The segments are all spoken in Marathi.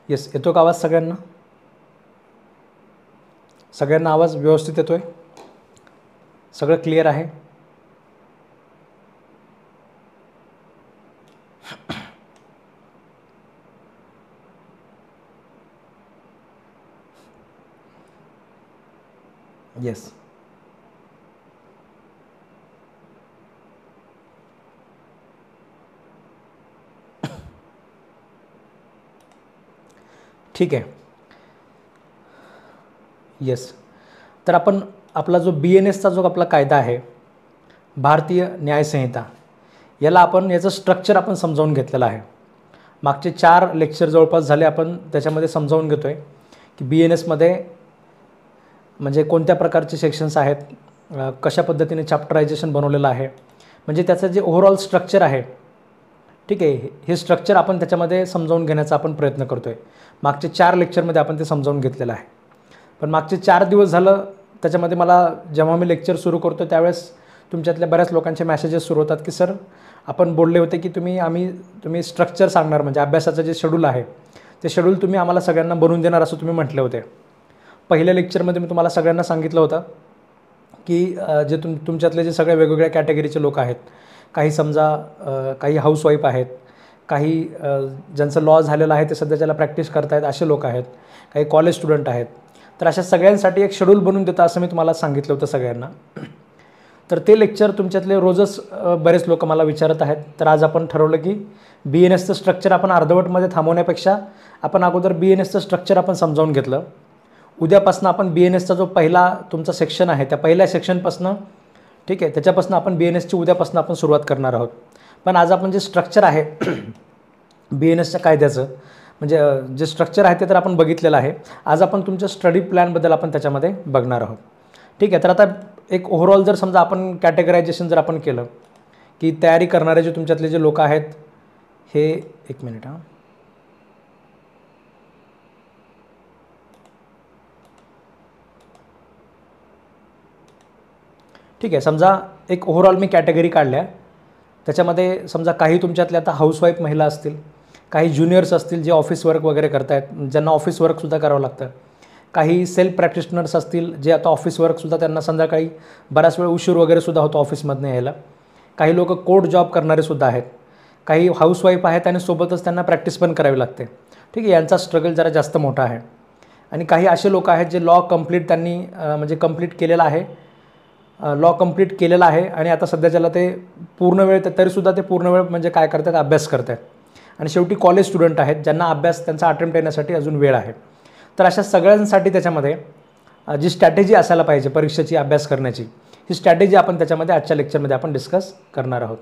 येस, येतो का आवाज सगळ्यांना? सगळ्यांना आवाज व्यवस्थित येतोय? सगळं क्लिअर आहे? येस. ठीक आहे. येस, तर आपण आपला जो BNSचा जो आपला कायदा आहे, भारतीय न्याय संहिता, याला आपण याचं स्ट्रक्चर आपण समजावून घेतलेलं आहे. मागचे 4 लेक्चर जवळपास झाले आपण त्याच्यामध्ये समजावून घेतो आहे की BNSमध्ये म्हणजे कोणत्या प्रकारचे सेक्शन्स आहेत, कशा पद्धतीने चॅप्टरायझेशन बनवलेलं आहे, म्हणजे त्याचं जे ओव्हरऑल स्ट्रक्चर आहे, ठीक आहे, हे स्ट्रक्चर आपण त्याच्यामध्ये समजावून घेण्याचा आपण प्रयत्न करतो आहे. मागचे 4 लेक्चरमध्ये आपण ते समजावून घेतलेलं आहे. पण मागचे 4 दिवस झालं त्याच्यामध्ये मला जेव्हा मी लेक्चर सुरू करतो त्यावेळेस तुमच्यातल्या बऱ्याच लोकांचे मेसेजेस सुरू होतात की सर आपण बोलले होते की तुम्ही स्ट्रक्चर सांगणार, म्हणजे अभ्यासाचं जे शेड्यूल आहे ते शेड्यूल तुम्ही आम्हाला सगळ्यांना बनवून देणार असं तुम्ही म्हटले होते. पहिल्या लेक्चरमध्ये मी तुम्हाला सगळ्यांना सांगितलं होतं की जे तुमच्यातले जे सगळे वेगवेगळ्या कॅटेगरीचे लोक आहेत, काही समजा काही हाऊसवाईफ आहेत, काही ज्यांचं लॉ झालेलं आहे ते सध्याच्याला प्रॅक्टिस करतायत असे लोक आहेत, काही कॉलेज स्टुडंट आहेत, तर अशा सगळ्यांसाठी एक शेड्यूल बनवून देतं असं मी तुम्हाला सांगितलं होतं सगळ्यांना. तर ते लेक्चर तुमच्यातले रोजच बरेच लोक मला विचारत आहेत. तर आज आपण ठरवलं की BNSचं स्ट्रक्चर आपण अर्धवटमध्ये थांबवण्यापेक्षा आपण अगोदर BNSचं स्ट्रक्चर आपण समजावून घेतलं. उद्यापासून आपण BNSचा जो पहिला तुमचा सेक्शन आहे त्या पहिल्या सेक्शनपासून, ठीक आहे, त्याच्यापासून आपण BNSची उद्यापासून आपण सुरुवात करणार आहोत. पण आज आपण जे स्ट्रक्चर आहे BNSच्या कायद्याचं, म्हणजे जे स्ट्रक्चर आहे ते तर आपण बघितलेलं आहे. आज आपण तुमच्या स्टडी प्लॅनबद्दल आपण त्याच्यामध्ये बघणार आहोत. ठीक आहे, तर आता एक ओव्हरऑल जर समजा आपण कॅटेगरायझेशन जर आपण केलं की तयारी करणारे जे तुमच्यातले जे लोक आहेत हे, एक मिनिट हां, ठीक आहे, समजा एक ओव्हरऑल मी कॅटेगरी काढल्या, त्याच्यामध्ये समजा काही तुमच्यातले आता हाऊसवाईफ महिला असतील, काही ज्युनियर्स असतील जे ऑफिस वर्क वगैरे करतायत, ज्यांना ऑफिस वर्कसुद्धा करावं लागतं, काही सेल्फ प्रॅक्टिशनर्स असतील जे आता ऑफिस वर्कसुद्धा त्यांना संध्याकाळी बराच वेळ उशीर वगैरेसुद्धा होतो ऑफिसमधनं यायला, काही लोक कोर्ट जॉब करणारेसुद्धा आहेत, काही हाऊसवाईफ आहेत आणि सोबतच त्यांना प्रॅक्टिस पण करावी लागते. ठीक आहे, यांचा स्ट्रगल जरा जास्त मोठा आहे. आणि काही असे लोक आहेत जे लॉ कंप्लीट त्यांनी म्हणजे कंप्लीट केलेला आहे, लॉ कंप्लीट केलेला आहे आणि आता सध्याच्याला ते पूर्ण वेळ, तरीसुद्धा ते पूर्ण वेळ म्हणजे काय करतात, अभ्यास करतात. आणि शेवटी कॉलेज स्टुडंट आहेत ज्यांना अभ्यास त्यांचा अटेम्प्ट येण्यासाठी अजून वेळ आहे. तर अशा सगळ्यांसाठी त्याच्यामध्ये जी स्ट्रॅटेजी असायला पाहिजे परीक्षेची अभ्यास करण्याची, ही स्ट्रॅटेजी आपण त्याच्यामध्ये आजच्या लेक्चरमध्ये आपण डिस्कस करणार आहोत.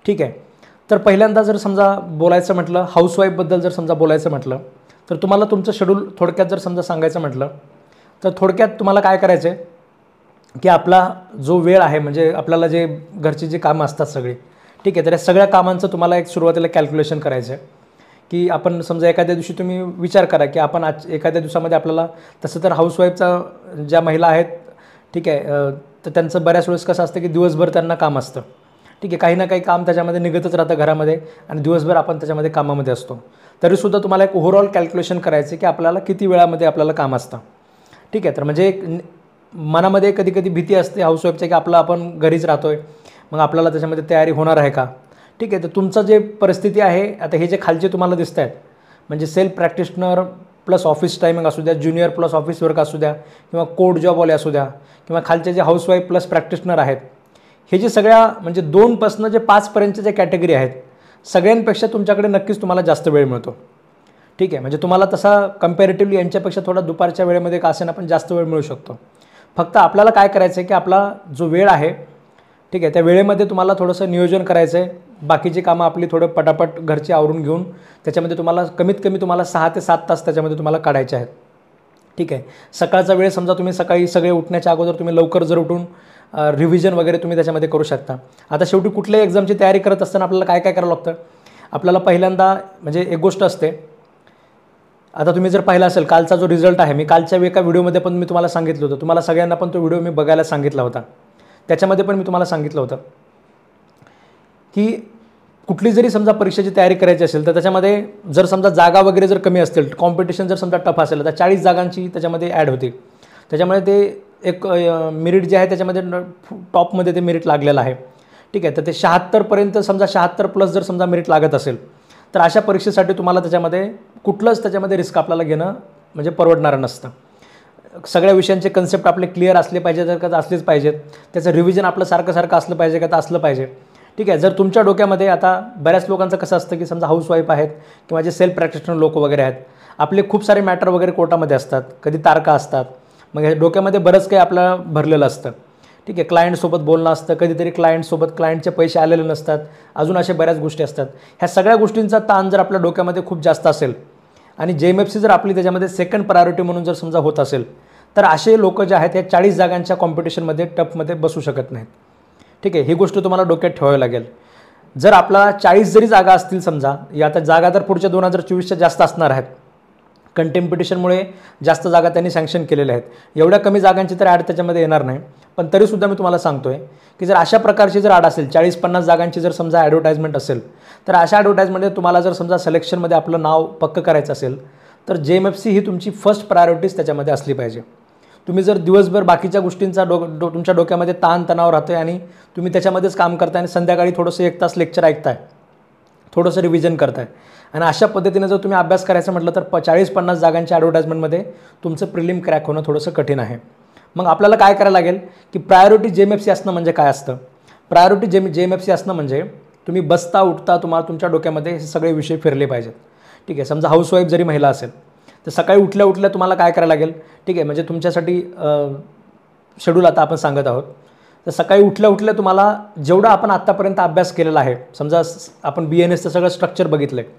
ठीक आहे, तर पहिल्यांदा जर समजा बोलायचं म्हटलं, हाऊसवाईफबद्दल जर समजा बोलायचं म्हटलं, तर तुम्हाला तुमचं शेड्यूल थोडक्यात जर समजा सांगायचं म्हटलं तर थोडक्यात तुम्हाला काय करायचं आहे की आपला जो वेळ आहे, म्हणजे आपल्याला जे घरची जी कामं असतात सगळी, ठीक आहे, तर या सगळ्या कामांचं तुम्हाला एक सुरुवातीला कॅल्क्युलेशन करायचं आहे की आपण समजा एखाद्या दिवशी तुम्ही विचार करा की आपण आज एखाद्या दिवसामध्ये आपल्याला, तसं तर हाऊसवाईफचा ज्या महिला आहेत, ठीक आहे, तर त्यांचं बऱ्याच वेळेस कसं असतं की दिवसभर त्यांना काम असतं. ठीक आहे, काही ना काही काम त्याच्यामध्ये निघतच राहतं घरामध्ये आणि दिवसभर आपण त्याच्यामध्ये कामामध्ये असतो. तरीसुद्धा तुम्हाला एक ओव्हरऑल कॅल्क्युलेशन करायचं की आपल्याला किती वेळामध्ये आपल्याला काम असतं. ठीक आहे, तर म्हणजे एक मनामध्ये कधी कधी भीती असते हाऊसवाईफची की आपण घरीच राहतो आहे, मग आपल्याला त्याच्यामध्ये तयारी होणार आहे का. ठीक आहे, तर तुमचं जे परिस्थिती आहे आता, हे जे खालचे तुम्हाला दिसत आहेत म्हणजे self practitioner plus office timing असू द्या, ज्युनियर प्लस ऑफिस वर्क असू द्या, किंवा कोर्ट जॉबवाले असू द्या, किंवा खालचे जे हाऊसवाईफ प्लस प्रॅक्टिशनर आहेत, हे जे सगळ्या म्हणजे 2 जे 5 जे कॅटेगरी आहेत, सगळ्यांपेक्षा तुमच्याकडे नक्कीच तुम्हाला जास्त वेळ मिळतो. ठीक आहे, म्हणजे तुम्हाला तसा कम्पॅरेटिव्हली यांच्यापेक्षा थोडा दुपारच्या वेळेमध्ये का असेना पण जास्त वेळ मिळू शकतो. फक्त आपल्याला काय करायचं आहे की आपला जो वेळ आहे, ठीक आहे, त्या वेळेमध्ये तुम्हाला थोडंसं नियोजन करायचं आहे. बाकीची कामं आपली थोडं पटापट घरची आवरून घेऊन त्याच्यामध्ये तुम्हाला कमीत कमी तुम्हाला 6 ते 7 तास त्याच्यामध्ये तुम्हाला काढायचे आहेत. ठीक आहे, सकाळचा वेळ समजा तुम्ही सकाळी सगळे उठण्याच्या अगोदर तुम्ही लवकर जर उठून रिव्हिजन वगैरे तुम्ही त्याच्यामध्ये करू शकता. आता शेवटी कुठल्याही एक्झामची तयारी करत असताना आपल्याला काय काय करावं लागतं, आपल्याला पहिल्यांदा म्हणजे एक गोष्ट असते, आता तुम्ही जर पाहिला असेल कालचा जो रिझल्ट आहे, मी कालच्या एका व्हिडिओमध्ये पण मी तुम्हाला सांगितलं होतं, तुम्हाला सगळ्यांना पण तो व्हिडिओ मी बघायला सांगितला होता. त्याच्यामध्ये पण मी तुम्हाला सांगितलं होतं की कुठली जरी समजा परीक्षेची तयारी करायची असेल तर त्याच्यामध्ये जर समजा जागा वगैरे जर कमी असतील, कॉम्पिटिशन जर समजा टफ असेल तर 40 जागांची त्याच्यामध्ये ॲड होते. त्याच्यामुळे ते एक मेरिट जे आहे त्याच्यामध्ये टॉपमध्ये ते मेरिट लागलेलं आहे. ठीक आहे. तर ते 76पर्यंत समजा 76+ जर समजा मेरिट लागत असेल तर अशा परीक्षेसाठी तुम्हाला त्याच्यामध्ये कुठलंच त्याच्यामध्ये रिस्क आपल्याला घेणं म्हणजे परवडणारं नसतं. सगळ्या विषयांचे कन्सेप्ट आपले क्लिअर असले पाहिजे तर का असलेच पाहिजेत. त्याचं रिव्हिजन आपलं सारखं असलं पाहिजे का तर असलं पाहिजे. ठीक आहे. जर तुमच्या डोक्यामध्ये आता बऱ्याच लोकांचं कसं असतं की समजा हाऊसवाईफ आहेत किंवा जे सेल्फ प्रॅक्टिशनर लोक वगैरे आहेत, आपले खूप सारे मॅटर वगैरे कोर्टामध्ये असतात, कधी तारखा असतात, मग हे डोक्यामध्ये बरंच काही आपलं भरलेलं असतं. ठीक आहे. क्लायंटसोबत बोलणं असतं, कधीतरी क्लायंटचे पैसे आलेले नसतात, अजून अशा बऱ्याच गोष्टी असतात. ह्या सगळ्या गोष्टींचा ताण जर आपल्या डोक्यामध्ये खूप जास्त असेल आणि JMFC जर आपली त्याच्यामध्ये सेकंड प्रायोरिटी म्हणून जर समजा होत असेल तर असे लोक जे आहेत या 40 जागांच्या कॉम्पिटिशनमध्ये टफमध्ये बसू शकत नाहीत. ठीक आहे. ही गोष्ट तुम्हाला डोक्यात ठेवावी लागेल. जर आपला 40 जरी जागा असतील समजा, या आता जागा तर पुढच्या 2024च्या जास्त असणार आहेत, कंटेम्पिटिशनमुळे जास्त जागा त्यांनी सँक्शन केलेल्या आहेत. एवढ्या कमी जागांची तर ॲड त्याच्यामध्ये येणार नाही. पण तरीसुद्धा मी तुम्हाला सांगतोय की जर अशा प्रकारची जर ॲड असेल, 40-50 जागांची जर समजा ॲडव्हर्टाइजमेंट असेल तर अशा ॲडव्हर्टाइजमेंटमध्ये तुम्हाला जर समजा सिलेक्शनमध्ये आपलं नाव पक्कं करायचं असेल तर JMFC ही तुमची फर्स्ट प्रायोरिटीज त्याच्यामध्ये असली पाहिजे. तुम्ही जर दिवसभर बाकीच्या गोष्टींचा तुमच्या डोक्यामध्ये ताणतणाव राहतो आहे आणि तुम्ही त्याच्यामध्येच काम करताय आणि संध्याकाळी थोडंसं 1 तास लेक्चर ऐकताय, थोडंसं रिव्हिजन करताय आणि अशा पद्धतीने जर तुम्ही अभ्यास करायचं म्हटलं तर 40-50 जागांच्या ॲडव्हर्टाइजमेंटमध्ये तुमचं प्रिलिम क्रॅक होणं थोडंसं कठीण आहे. मग आपल्याला काय करायला लागेल की प्रायोरिटी JMFC असणं म्हणजे काय असतं? प्रायोरिटी JMFC असणं म्हणजे तुम्ही बसता उठता तुम्हाला तुमच्या डोक्यामध्ये हे सगळे विषय फिरले पाहिजेत. ठीक आहे. समजा हाऊसवाईफ जरी महिला असेल तर सकाळी उठल्या तुम्हाला काय करायला लागेल? ठीक आहे. म्हणजे तुमच्यासाठी शेड्यूल आता आपण सांगत आहोत. तर सकाळी उठल्या तुम्हाला जेवढा आपण आत्तापर्यंत अभ्यास केलेला आहे, समजा आपण BNSचं सगळं स्ट्रक्चर बघितलं आहे,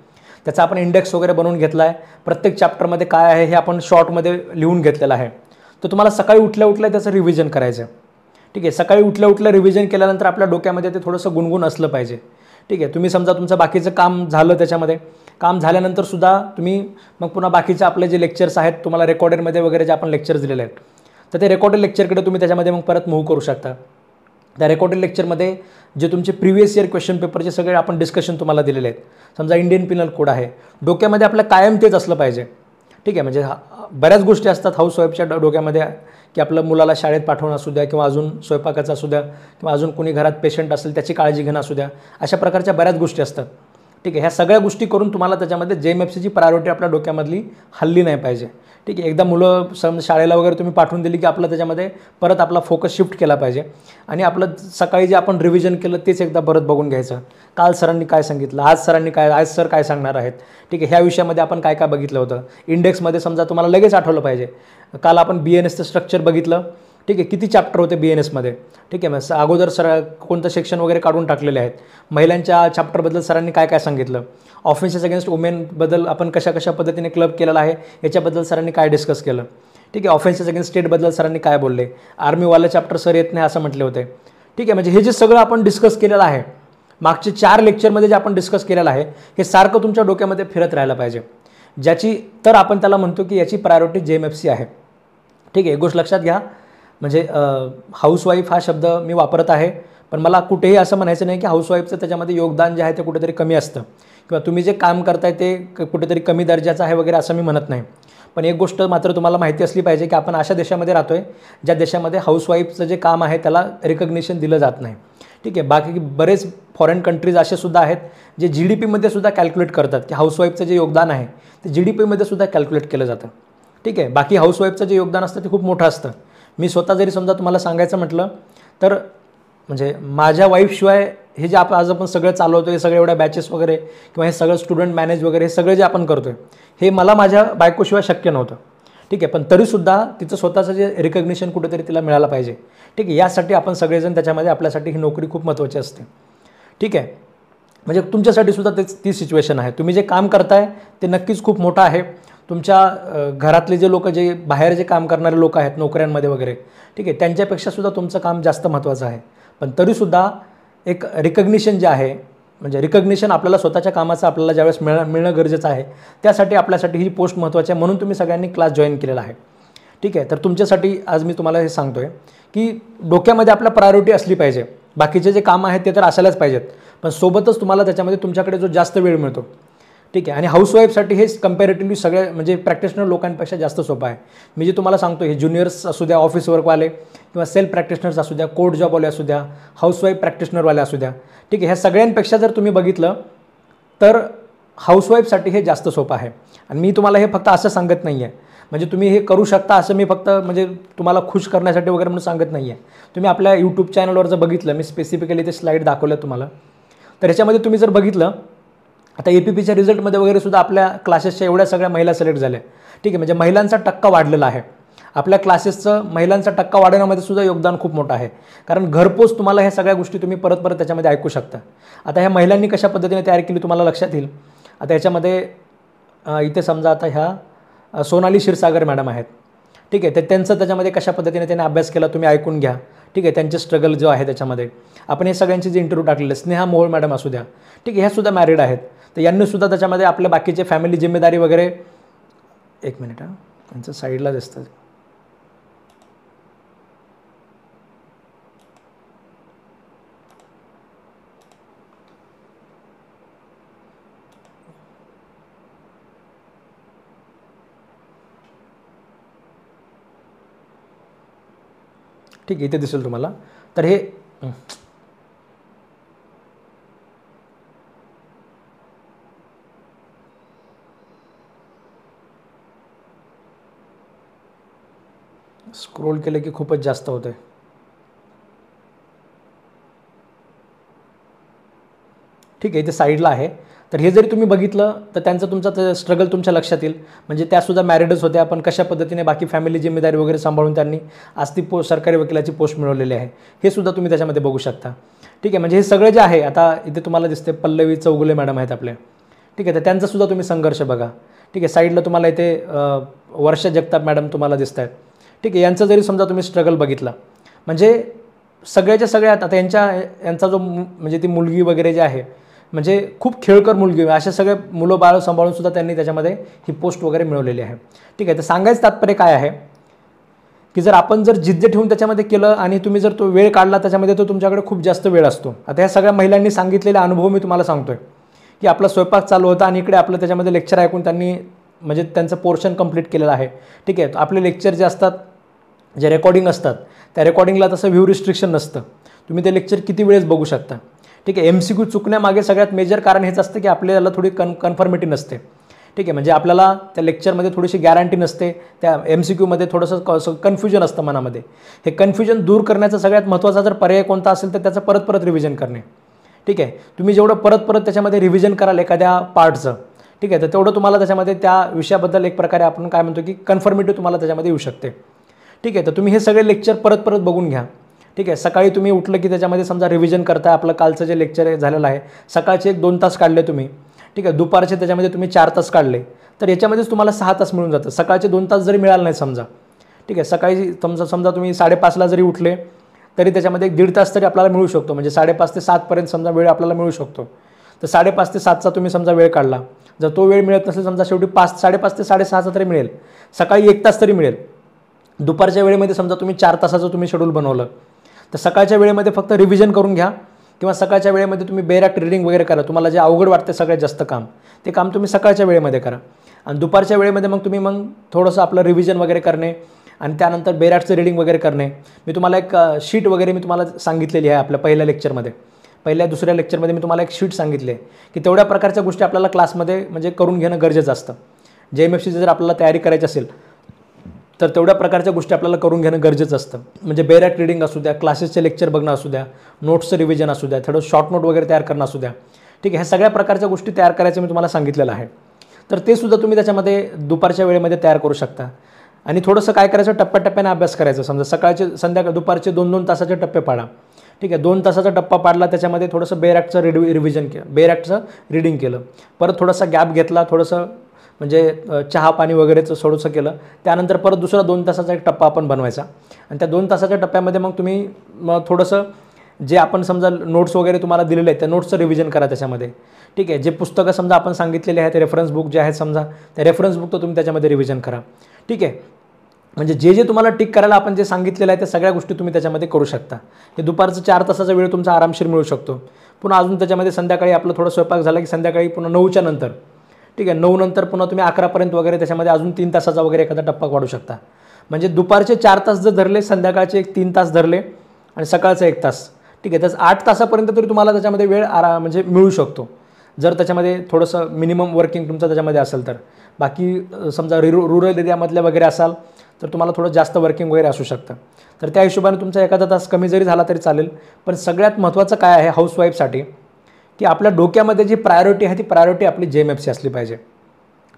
त्याचा आपण इंडेक्स वगैरे बनवून घेतला आहे, प्रत्येक चॅप्टरमध्ये काय आहे हे आपण शॉर्टमध्ये लिहून घेतलेलं आहे. तर तुम्हाला सकाळी उठल्या त्याचं रिव्हिजन करायचं आहे. ठीक आहे. सकाळी उठल्या रिव्हिजन केल्यानंतर आपल्या डोक्यामध्ये ते थोडंसं गुणगुण असलं पाहिजे. ठीक आहे. तुम्ही समजा तुमचं बाकीचं काम झालं, त्याच्यामध्ये काम झाल्यानंतरसुद्धा तुम्ही मग पुन्हा बाकीचे आपले जे लेक्चर्स आहेत तुम्हाला रेकॉर्डेडमध्ये वगैरे जे आपण लेक्चर्स दिलेले आहेत तर ते रेकॉर्डेड लेक्चरकडे तुम्ही त्याच्यामध्ये मग परत मूव्ह करू शकता. त्या रेकॉर्डेड लेक्चरमध्ये जे तुमचे प्रिव्हियस इयर क्वेश्चन पेपरचे सगळे आपण डिस्कशन तुम्हाला दिलेले आहेत. समजा इंडियन पिनल कोड आहे, डोक्यामध्ये आपलं कायम तेच असलं पाहिजे. ठीक आहे. म्हणजे बऱ्याच गोष्टी असतात हाऊसवाईफच्या डोक्यामध्ये की आपलं मुलाला शाळेत पाठवणं असू द्या किंवा अजून स्वयंपाकाचं असू द्या किंवा अजून कोणी घरात पेशंट असेल त्याची काळजी घेणं असू द्या, अशा प्रकारच्या बऱ्याच गोष्टी असतात. ठीक आहे. ह्या सगळ्या गोष्टी करून तुम्हाला त्याच्यामध्ये JMFCची प्रायोरिटी आपल्या डोक्यामधली हल्ली नाही पाहिजे. ठीक आहे. एकदा मुलं शाळेला वगैरे तुम्ही पाठवून दिली की आपलं त्याच्यामध्ये परत आपला फोकस शिफ्ट केला पाहिजे आणि आपलं सकाळी जे आपण रिव्हिजन केलं तेच एकदा परत बघून घ्यायचं. काल सरांनी काय सांगितलं, आज सर काय सांगणार आहेत. ठीक आहे. ह्या विषयामध्ये आपण काय बघितलं होतं, इंडेक्समध्ये समजा तुम्हाला लगेच आठवलं पाहिजे. काल आपण BNSचं स्ट्रक्चर बघितलं. ठीक आहे. किती चॅप्टर होते BNSमध्ये. ठीक आहे. मग अगोदर कोणतं सेक्शन वगैरे काढून टाकलेले आहेत. महिलांच्या चॅप्टरबद्दल सरांनी काय सांगितलं, ऑफेन्सेस अगेन्स्ट वुमेनबद्दल आपण कशा पद्धतीने क्लब केलेला आहे याच्याबद्दल सरांनी काय डिस्कस केलं. ठीक आहे. ऑफेन्सेस अगेन्स्ट स्टेटबद्दल सरांनी काय बोलले, आर्मीवाला चॅप्टर सर येत नाही असं म्हटले होते. ठीक आहे. म्हणजे हे जे सगळं आपण डिस्कस केलेलं आहे, मागचे 4 लेक्चरमध्ये जे आपण डिस्कस केलेलं आहे हे सारखं तुमच्या डोक्यामध्ये फिरत राहायला पाहिजे. ज्याची तर आपण त्याला म्हणतो की याची प्रायोरिटी JMFC आहे. ठीक आहे. एक गोष्ट लक्षात घ्या, म्हणजे हाऊसवाईफ हा शब्द मी वापरत आहे पण मला कुठेही असं म्हणायचं नाही की हाऊसवाईफचं त्याच्यामध्ये योगदान जे आहे ते कुठेतरी कमी असतं किंवा तुम्ही जे काम करताय ते कुठेतरी कमी दर्जाचं आहे वगैरे असं मी म्हणत नाही. पण एक गोष्ट मात्र तुम्हाला माहिती असली पाहिजे की आपण अशा देशामध्ये राहतो आहे ज्या देशामध्ये हाऊसवाईफचं जे काम आहे त्याला रिकग्निशन दिलं जात नाही. ठीक आहे. बाकी बरेच फॉरेन कंट्रीज असे सुद्धा आहेत जे GDPमध्ये सुद्धा कॅल्क्युलेट करतात की हाऊसवाईफचं जे योगदान आहे ते GDPमध्ये सुद्धा कॅल्क्युलेट केलं जातं. ठीक आहे. बाकी हाऊसवाईफचं जे योगदान असतं ते खूप मोठं असतं. मी स्वतः जरी समजा तुम्हाला सांगायचं म्हटलं तर म्हणजे माझ्या वाईफशिवाय हे जे आज आपण सगळं चालवतो, हे सगळे एवढ्या बॅचेस वगैरे किंवा हे सगळं स्टुडंट मॅनेज वगैरे हे सगळं जे आपण करतो आहे हे मला माझ्या बायकोशिवाय शक्य नव्हतं. ठीक आहे. पण तरीसुद्धा तिचं स्वतःचं जे रिकग्निशन कुठेतरी तिला मिळालं पाहिजे. ठीक आहे. यासाठी आपण सगळेजण त्याच्यामध्ये आपल्यासाठी ही नोकरी खूप महत्त्वाची असते. ठीक आहे. म्हणजे तुमच्यासाठी सुद्धा ती सिच्युएशन आहे. तुम्ही जे काम करताय ते नक्कीच खूप मोठं आहे. तुमच्या घरातले जे लोक जे बाहेर जे काम करणारे लोक आहेत नोकऱ्यांमध्ये वगैरे, ठीक आहे, त्यांच्यापेक्षा सुद्धा तुमचं काम जास्त महत्त्वाचं आहे. पण तरीसुद्धा एक रिकग्निशन जे आहे, म्हणजे रिकग्निशन आपल्याला स्वतःच्या कामाचं आपल्याला ज्यावेळेस मिळणं गरजेचं आहे, त्यासाठी आपल्यासाठी ही पोस्ट महत्त्वाची आहे. म्हणून तुम्ही सगळ्यांनी क्लास जॉईन केलेला आहे. ठीक आहे. तर तुमच्यासाठी आज मी तुम्हाला हे सांगतो आहे की डोक्यामध्ये आपल्या प्रायोरिटी असली पाहिजे. बाकीचे जे कामं आहेत ते तर असायलाच पाहिजेत, पण सोबतच तुम्हाला त्याच्यामध्ये तुमच्याकडे जो जास्त वेळ मिळतो, ठीक आहे. आणि हाऊसवाईफसाठी हे कम्पॅरेटिव्हली सगळ्या म्हणजे प्रॅक्टिशनर लोकांपेक्षा जास्त सोपं आहे. मी जे तुम्हाला सांगतो हे ज्युनियर्स असू द्या, ऑफिस वर्कवाले किंवा सेल्फ प्रॅक्टिशनर्स असू द्या, कोर्ट जॉबवाले असू द्या, हाऊसवाईफ प्रॅक्टिशनरवाले असू द्या, ठीक आहे. ह्या सगळ्यांपेक्षा जर तुम्ही बघितलं तर हाऊसवाईफसाठी हे जास्त सोपं आहे. आणि मी तुम्हाला हे फक्त असं सांगत नाही आहे, म्हणजे तुम्ही हे करू शकता असं मी फक्त म्हणजे तुम्हाला खुश करण्यासाठी वगैरे म्हणून सांगत नाही आहे. तुम्ही आपल्या यूट्यूब चॅनलवर जर बघितलं, मी स्पेसिफिकली ते स्लाईड दाखवलं तुम्हाला, तर ह्याच्यामध्ये तुम्ही जर बघितलं, आता APPच्या रिझल्टमध्ये वगैरे सुद्धा आपल्या क्लासेसच्या एवढ्या सगळ्या महिला सिलेक्ट झाल्या, ठीक आहे. म्हणजे महिलांचा टक्का वाढलेला आहे. आपल्या क्लासेसचं महिलांचा टक्का वाढवण्यामध्ये सुद्धा योगदान खूप मोठं आहे. कारण घरपोच तुम्हाला ह्या सगळ्या गोष्टी तुम्ही परत परत त्याच्यामध्ये ऐकू शकता. आता ह्या महिलांनी कशा पद्धतीने तयार केली तुम्हाला लक्षात येईल. आता याच्यामध्ये इथे समजा आता ह्या सोनाली क्षीरसागर मॅडम आहेत, ठीक आहे. तर त्यांचं त्याच्यामध्ये कशा पद्धतीने त्यांनी अभ्यास केला तुम्ही ऐकून घ्या, ठीक आहे. त्यांचे स्ट्रगल जो आहे त्याच्यामध्ये आपण हे सगळ्यांचे जे इंटरव्ह्यू टाकलेले, स्नेहा मोहोळ मॅडम असू द्या, ठीक आहे. ह्या सुद्धा मॅरिड आहेत. तर यांनीसुद्धा त्याच्यामध्ये आपल्या बाकीचे फॅमिली जिम्मेदारी वगैरे, एक मिनिट हां, त्यांचं साईडला दिसतं, ठीक आहे. इथे दिसेल तुम्हाला. तर हे स्क्रोल केलं की खूपच जास्त होतं आहे. ठीक आहे, इथे साईडला आहे. तर हे जरी तुम्ही बघितलं तर त्यांचं तुमचं स्ट्रगल तुमच्या लक्षात येईल. म्हणजे त्यासुद्धा मॅरिडच होत्या, पण कशा पद्धतीने बाकी फॅमिली जिम्मेदारी वगैरे सांभाळून त्यांनी आज ती सरकारी वकिलाची पोस्ट मिळवलेली आहे, हे सुद्धा तुम्ही त्याच्यामध्ये बघू शकता. ठीक आहे. म्हणजे हे सगळं जे आहे, आता इथे तुम्हाला दिसते पल्लवी चौगुले मॅडम आहेत आपले, ठीक आहे. तर त्यांचासुद्धा तुम्ही संघर्ष बघा, ठीक आहे. साईडला तुम्हाला इथे वर्षा जगताप मॅडम तुम्हाला दिसत आहेत, ठीक आहे. यांचं जरी समजा तुम्ही स्ट्रगल बघितला, म्हणजे सगळ्याच्या सगळ्यात आता यांचा जो म्हणजे ती मुलगी वगैरे जे आहे, म्हणजे खूप खेळकर मुलगी, अशा सगळे मुलं बाळ सांभाळून सुद्धा त्यांनी त्याच्यामध्ये ही पोस्ट वगैरे मिळवलेली आहे, ठीक आहे. तर सांगायचं तात्पर्य काय आहे की जर आपण जर जिद्द ठेवून त्याच्यामध्ये केलं आणि तुम्ही जर तो वेळ काढला त्याच्यामध्ये, तर तुमच्याकडे खूप जास्त वेळ असतो. आता ह्या सगळ्या महिलांनी सांगितलेले अनुभव मी तुम्हाला सांगतोय की आपला स्वयंपाक चालू होता आणि इकडे आपलं त्याच्यामध्ये लेक्चर ऐकून त्यांनी म्हणजे त्यांचं पोर्शन कंप्लीट केलेलं आहे, ठीक आहे. आपले लेक्चर जे असतात, जे रेकॉर्डिंग असतात, त्या रेकॉर्डिंगला तसं व्ह्यू रिस्ट्रिक्शन नसतं. तुम्ही ते लेक्चर किती वेळेस बघू शकता, ठीक आहे. MCQ चुकण्यामागे सगळ्यात मेजर कारण हेच असतं की आपल्याला थोडी कन्फर्मिटी नसते, ठीक आहे. म्हणजे आपल्याला त्या लेक्चरमध्ये थोडीशी गॅरंटी नसते, त्या MCQमध्ये थोडंसं कन्फ्युजन असतं मनामध्ये. हे कन्फ्युजन दूर करण्याचा सगळ्यात महत्त्वाचा जर पर्याय कोणता असेल तर त्याचं परत परत रिव्हिजन करणे, ठीक आहे. तुम्ही जेवढं परत परत त्याच्यामध्ये रिव्हिजन कराल एखाद्या पार्टचं, ठीक आहे, तर तेवढं तुम्हाला त्याच्यामध्ये त्या विषयाबद्दल एक प्रकारे आपण काय म्हणतो की कन्फर्मिटी तुम्हाला त्याच्यामध्ये येऊ शकते, ठीक आहे. तर तुम्ही हे सगळे लेक्चर परत परत बघून घ्या, ठीक आहे. सकाळी तुम्ही उठलं की त्याच्यामध्ये समजा रिव्हिजन करताय, आपलं कालचं जे लेक्चर झालेलं आहे, सकाळचे 1-2 तास काढले तुम्ही, ठीक आहे. दुपारचे त्याच्यामध्ये तुम्ही 4 तास काढले, तर याच्यामध्येच तुम्हाला 6 तास मिळून जातं. सकाळचे 2 तास जरी मिळाले नाही समजा, ठीक आहे, सकाळी समजा तुम्ही 5:30ला जरी उठले तरी त्याच्यामध्ये 1-1.5 तास तरी आपल्याला मिळू शकतो. म्हणजे 5:30 ते 7 समजा वेळ आपल्याला मिळू शकतो. तर 5:30 ते 7चा तुम्ही समजा वेळ काढला, जर तो वेळ मिळत नसेल समजा शेवटी 5:30 ते 6:30चा तरी मिळेल, सकाळी 1 तास तरी मिळेल. दुपारच्या वेळेमध्ये समजा तुम्ही 4 तासाचं तुम्ही शेड्यूल बनवलं, तर सकाळच्या वेळेमध्ये फक्त रिव्हिजन करून घ्या किंवा सकाळच्या वेळेमध्ये तुम्ही बेरॅक्ट रीडिंग वगैरे करा. तुम्हाला जे अवघड वाटतं सगळ्यात जास्त काम, ते काम तुम्ही सकाळच्या वेळेमध्ये करा. आणि दुपारच्या वेळेमध्ये मग तुम्ही थोडंसं आपलं रिव्हिजन वगैरे करणे आणि त्यानंतर बेरॅक्टचं रीडिंग वगैरे करणे. मी तुम्हाला एक शीट वगैरे मी तुम्हाला सांगितलेली आहे आपल्या पहिल्या लेक्चरमध्ये, दुसऱ्या लेक्चरमध्ये मी तुम्हाला एक शीट सांगितले की तेवढ्या प्रकारच्या गोष्टी आपल्याला क्लासमध्ये म्हणजे करून घेणं गरजेचं असतं. JMFCची जर आपल्याला तयारी करायची असेल तर तेवढ्या प्रकारच्या गोष्टी आपल्याला करून घेणं गरजेचं असतं. म्हणजे बेरॅक्ट रीडिंग असू द्या, क्लासेसचे लेक्चर बघणं असू द्या, नोट्सचं रिव्हिजन असू द्या, थोडं शॉर्ट नोट वगैरे तयार करणं असू द्या, ठीक आहे. ह्या सगळ्या प्रकारच्या गोष्टी तयार करायचं मी तुम्हाला सांगितलेलं आहे. तर ते सुद्धा तुम्ही त्याच्यामध्ये दुपारच्या वेळेमध्ये तयार करू शकता. आणि थोडंसं काय करायचं, टप्प्याटप्प्याने अभ्यास करायचं. समजा सकाळचे दुपारचे 2-2 तासाचे टप्पे पाडा, ठीक आहे. 2 तासाचा टप्पा पाडला, त्याच्यामध्ये थोडंसं बेरॅक्टचं रिव्हिजन केलं, बेरॅक्टचं रीडिंग केलं, परत थोडासा गॅप घेतला, थोडंसं म्हणजे चहा पाणी वगैरेचं थोडंसं केलं, त्यानंतर परत दुसरा 2 तासाचा एक टप्पा आपण बनवायचा. आणि त्या 2 तासाच्या टप्प्यामध्ये मग तुम्ही थोडंसं जे आपण समजा नोट्स वगैरे तुम्हाला दिलेले आहेत त्या नोट्सचं रिव्हिजन करा त्याच्यामध्ये, ठीक आहे. जे पुस्तकं समजा आपण सांगितलेले आहेत, रेफरन्स बुक जे आहेत समजा, त्या रेफरन्स बुक तर तुम्ही त्याच्यामध्ये रिव्हिजन करा, ठीक आहे. म्हणजे जे तुम्हाला टिक करायला आपण जे सांगितलेलं आहे त्या सगळ्या गोष्टी तुम्ही त्याच्यामध्ये करू शकता. हे दुपारचं 4 तासाचा वेळ तुमचा आरामशीर मिळू शकतो. पुन्हा अजून त्याच्यामध्ये संध्याकाळी आपलं थोडं स्वयंपाक झाला की संध्याकाळी पुन्हा 9च्या नंतर, ठीक आहे, 9 नंतर पुन्हा तुम्ही 11पर्यंत वगैरे त्याच्यामध्ये अजून 3 तासाचा वगैरे एखादा टप्पा वाढू शकता. म्हणजे दुपारचे 4 तास जर धरले, संध्याकाळचे 3 तास धरले आणि सकाळचं 1 तास, ठीक आहे, तर 8 तासापर्यंत तरी तुम्हाला त्याच्यामध्ये वेळ म्हणजे मिळू शकतो, जर त्याच्यामध्ये थोडंसं मिनिमम वर्किंग तुमचं त्याच्यामध्ये असेल तर. बाकी समजा रुरल एरियामधल्या वगैरे असाल तर तुम्हाला थोडं जास्त वर्किंग वगैरे असू शकतं, तर त्या हिशोबाने तुमचा एखादा तास कमी जरी झाला तरी चालेल. पण सगळ्यात महत्त्वाचं काय आहे हाऊसवाईफसाठी, की आपल्या डोक्यामध्ये जी प्रायोरिटी आहे ती प्रायोरिटी आपली JMFC असली पाहिजे.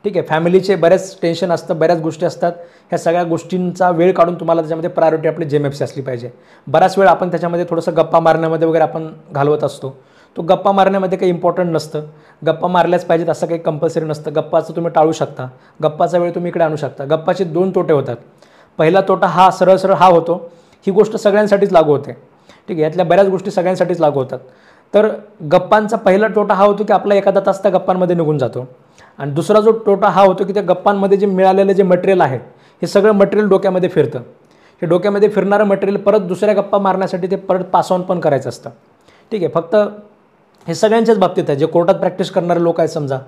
ठीक आहे, फॅमिलीचे बरेच टेन्शन असतं, बऱ्याच गोष्टी असतात, ह्या सगळ्या गोष्टींचा वेळ काढून तुम्हाला त्याच्यामध्ये प्रायोरिटी आपली JMFC असली पाहिजे. बराच वेळ आपण त्याच्यामध्ये थोडंसं गप्पा मारण्यामध्ये वगैरे आपण घालवत असतो. तो गप्पा मारण्यामध्ये काही इम्पॉर्टंट नसतं, गप्पा मारल्याच पाहिजेत असं काही कंपल्सरी नसतं. गप्पाचं तुम्ही टाळू शकता, गप्पाचा वेळ तुम्ही इकडे आणू शकता. गप्पाचे 2 तोटे होतात. पहिला तोटा हा सरळ सरळ हा होतो, ही गोष्ट सगळ्यांसाठीच लागू होते, ठीक आहे, यातल्या बऱ्याच गोष्टी सगळ्यांसाठीच लागू होतात. तर गप्पांचा पहिला तोटा हा होतो की आपला एखादा तास त्या गप्पांमध्ये निघून जातो. आणि दुसरा जो तोटा हा होतो की त्या गप्पांमध्ये जे मिळालेलं जे मटेरियल आहे हे सगळं मटेरियल डोक्यामध्ये फिरतं. हे डोक्यामध्ये फिरणारं मटेरियल परत दुसऱ्या गप्पा मारण्यासाठी ते परत पास ऑन पण करायचं असतं. ठीक आहे, फक्त हे सगळ्यांच्याच बाबतीत आहे. जे कोर्टात प्रॅक्टिस करणारे लोक आहेत समजा,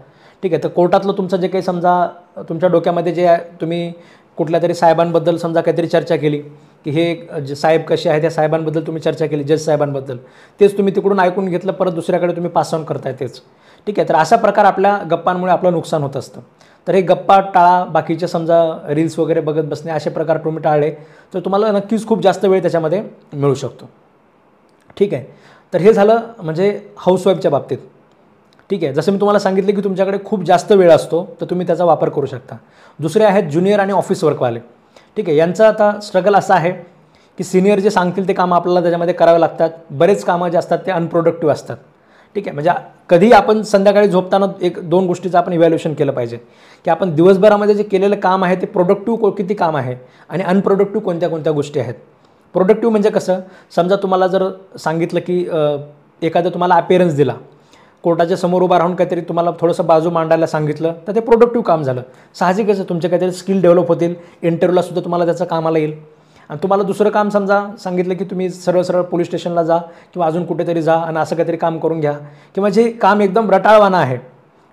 ठीक आहे, तर कोर्टातलं तुमचं जे काही समजा तुमच्या डोक्यामध्ये जे तुम्ही कुठल्या तरी साहेबांबद्दल समजा काहीतरी चर्चा केली की हे जे साहेब कसे आहेत त्या साहेबांबद्दल तुम्ही चर्चा केली, जज साहेबांबद्दल, तेच तुम्ही तिकडून ऐकून घेतलं, परत दुसऱ्याकडे तुम्ही पास ऑन करताय तेच. ठीक आहे, तर अशा प्रकार आपल्या गप्पांमुळे आपलं नुकसान होत असतं. तर हे गप्पा टाळा, बाकीचे समजा रील्स वगैरे बघत बसणे असे प्रकार तुम्ही टाळले तर तुम्हाला नक्कीच खूप जास्त वेळ त्याच्यामध्ये मिळू शकतो. ठीक आहे, तर हे झालं म्हणजे हाऊसवाईफच्या बाबतीत. ठीक आहे, जसं मी तुम्हाला सांगितलं की तुमच्याकडे खूप जास्त वेळ असतो तर तुम्ही त्याचा वापर करू शकता. दुसरे आहेत ज्युनियर आणि ऑफिस वर्कवाले. ठीक आहे, यांचा आता स्ट्रगल असा आहे की सिनियर जे सांगतील ते कामं आपल्याला त्याच्यामध्ये करावे लागतात. बरेच कामं जे असतात ते अनप्रोडक्टिव्ह असतात. ठीक आहे, म्हणजे कधी आपण संध्याकाळी झोपताना 1-2 गोष्टीचं आपण इव्हॅल्युएशन केलं पाहिजे की आपण दिवसभरामध्ये जे केलेलं काम आहे ते प्रोडक्टिव्ह किती काम आहे आणि अनप्रोडक्टिव्ह कोणत्या कोणत्या गोष्टी आहेत. प्रोडक्टिव्ह म्हणजे कसं, समजा तुम्हाला जर सांगितलं की एखादं तुम्हाला अपिअरन्स दिला, कोर्टाच्या समोर उभा राहून काहीतरी तुम्हाला थोडंसं बाजू मांडायला सांगितलं तर ते प्रोडक्टिव्ह काम झालं. साहजिकच आहे, तुमचे काहीतरी स्किल डेव्हलप होतील, इंटरव्ह्यूलासुद्धा तुम्हाला त्याचं कामाला येईल. आणि तुम्हाला दुसरं काम समजा सांगितलं की तुम्ही सरळ सरळ पोलीस स्टेशनला जा किंवा अजून कुठेतरी जा आणि असं काहीतरी काम करून घ्या, किंवा जे काम एकदम रटाळवाणं आहे,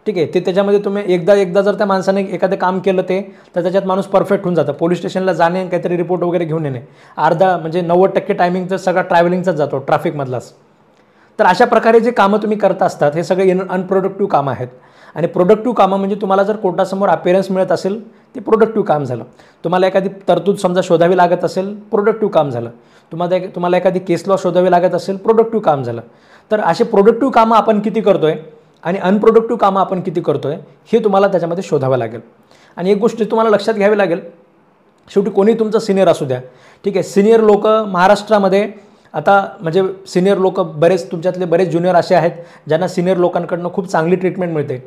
ठीक आहे, ते त्याच्यामध्ये तुम्ही एकदा जर त्या माणसाने एखादं काम केलं ते तर त्याच्यात माणूस परफेक्ट होऊन जातं. पोलीस स्टेशनला जाणे, काहीतरी रिपोर्ट वगैरे घेऊन येणे, अर्धा म्हणजे 90% टायमिंग तर सगळा ट्रॅव्हलिंगचाच जातो, ट्रॅफिकमधलाच. तर अशा प्रकारे जे कामं तुम्ही करत असतात हे सगळे अनप्रोडक्टिव्ह कामं आहेत. आणि प्रोडक्टिव्ह कामं म्हणजे तुम्हाला जर कोर्टासमोर अपिअरन्स मिळत असेल ते प्रोडक्टिव्ह काम झालं. तुम्हाला एखादी तरतूद समजा शोधावी लागत असेल, प्रोडक्टिव्ह काम झालं. तुम्हाला एखादी केस लॉ शोधावी लागत असेल, प्रोडक्टिव्ह काम झालं. तर असे प्रोडक्टिव्ह कामं आपण किती करतोय आणि अनप्रोडक्टिव्ह कामं आपण किती करतोय हे तुम्हाला त्याच्यामध्ये शोधावं लागेल. आणि एक गोष्ट तुम्हाला लक्षात घ्यावी लागेल, शेवटी कोणी तुमचं सिनियर असू द्या, ठीक आहे, सिनियर लोक महाराष्ट्रामध्ये आता म्हणजे सिनियर लोक बरेच तुमच्यातले बरेच ज्युनियर असे आहेत ज्यांना सिनियर लोकांकडनं खूप चांगली ट्रीटमेंट मिळते.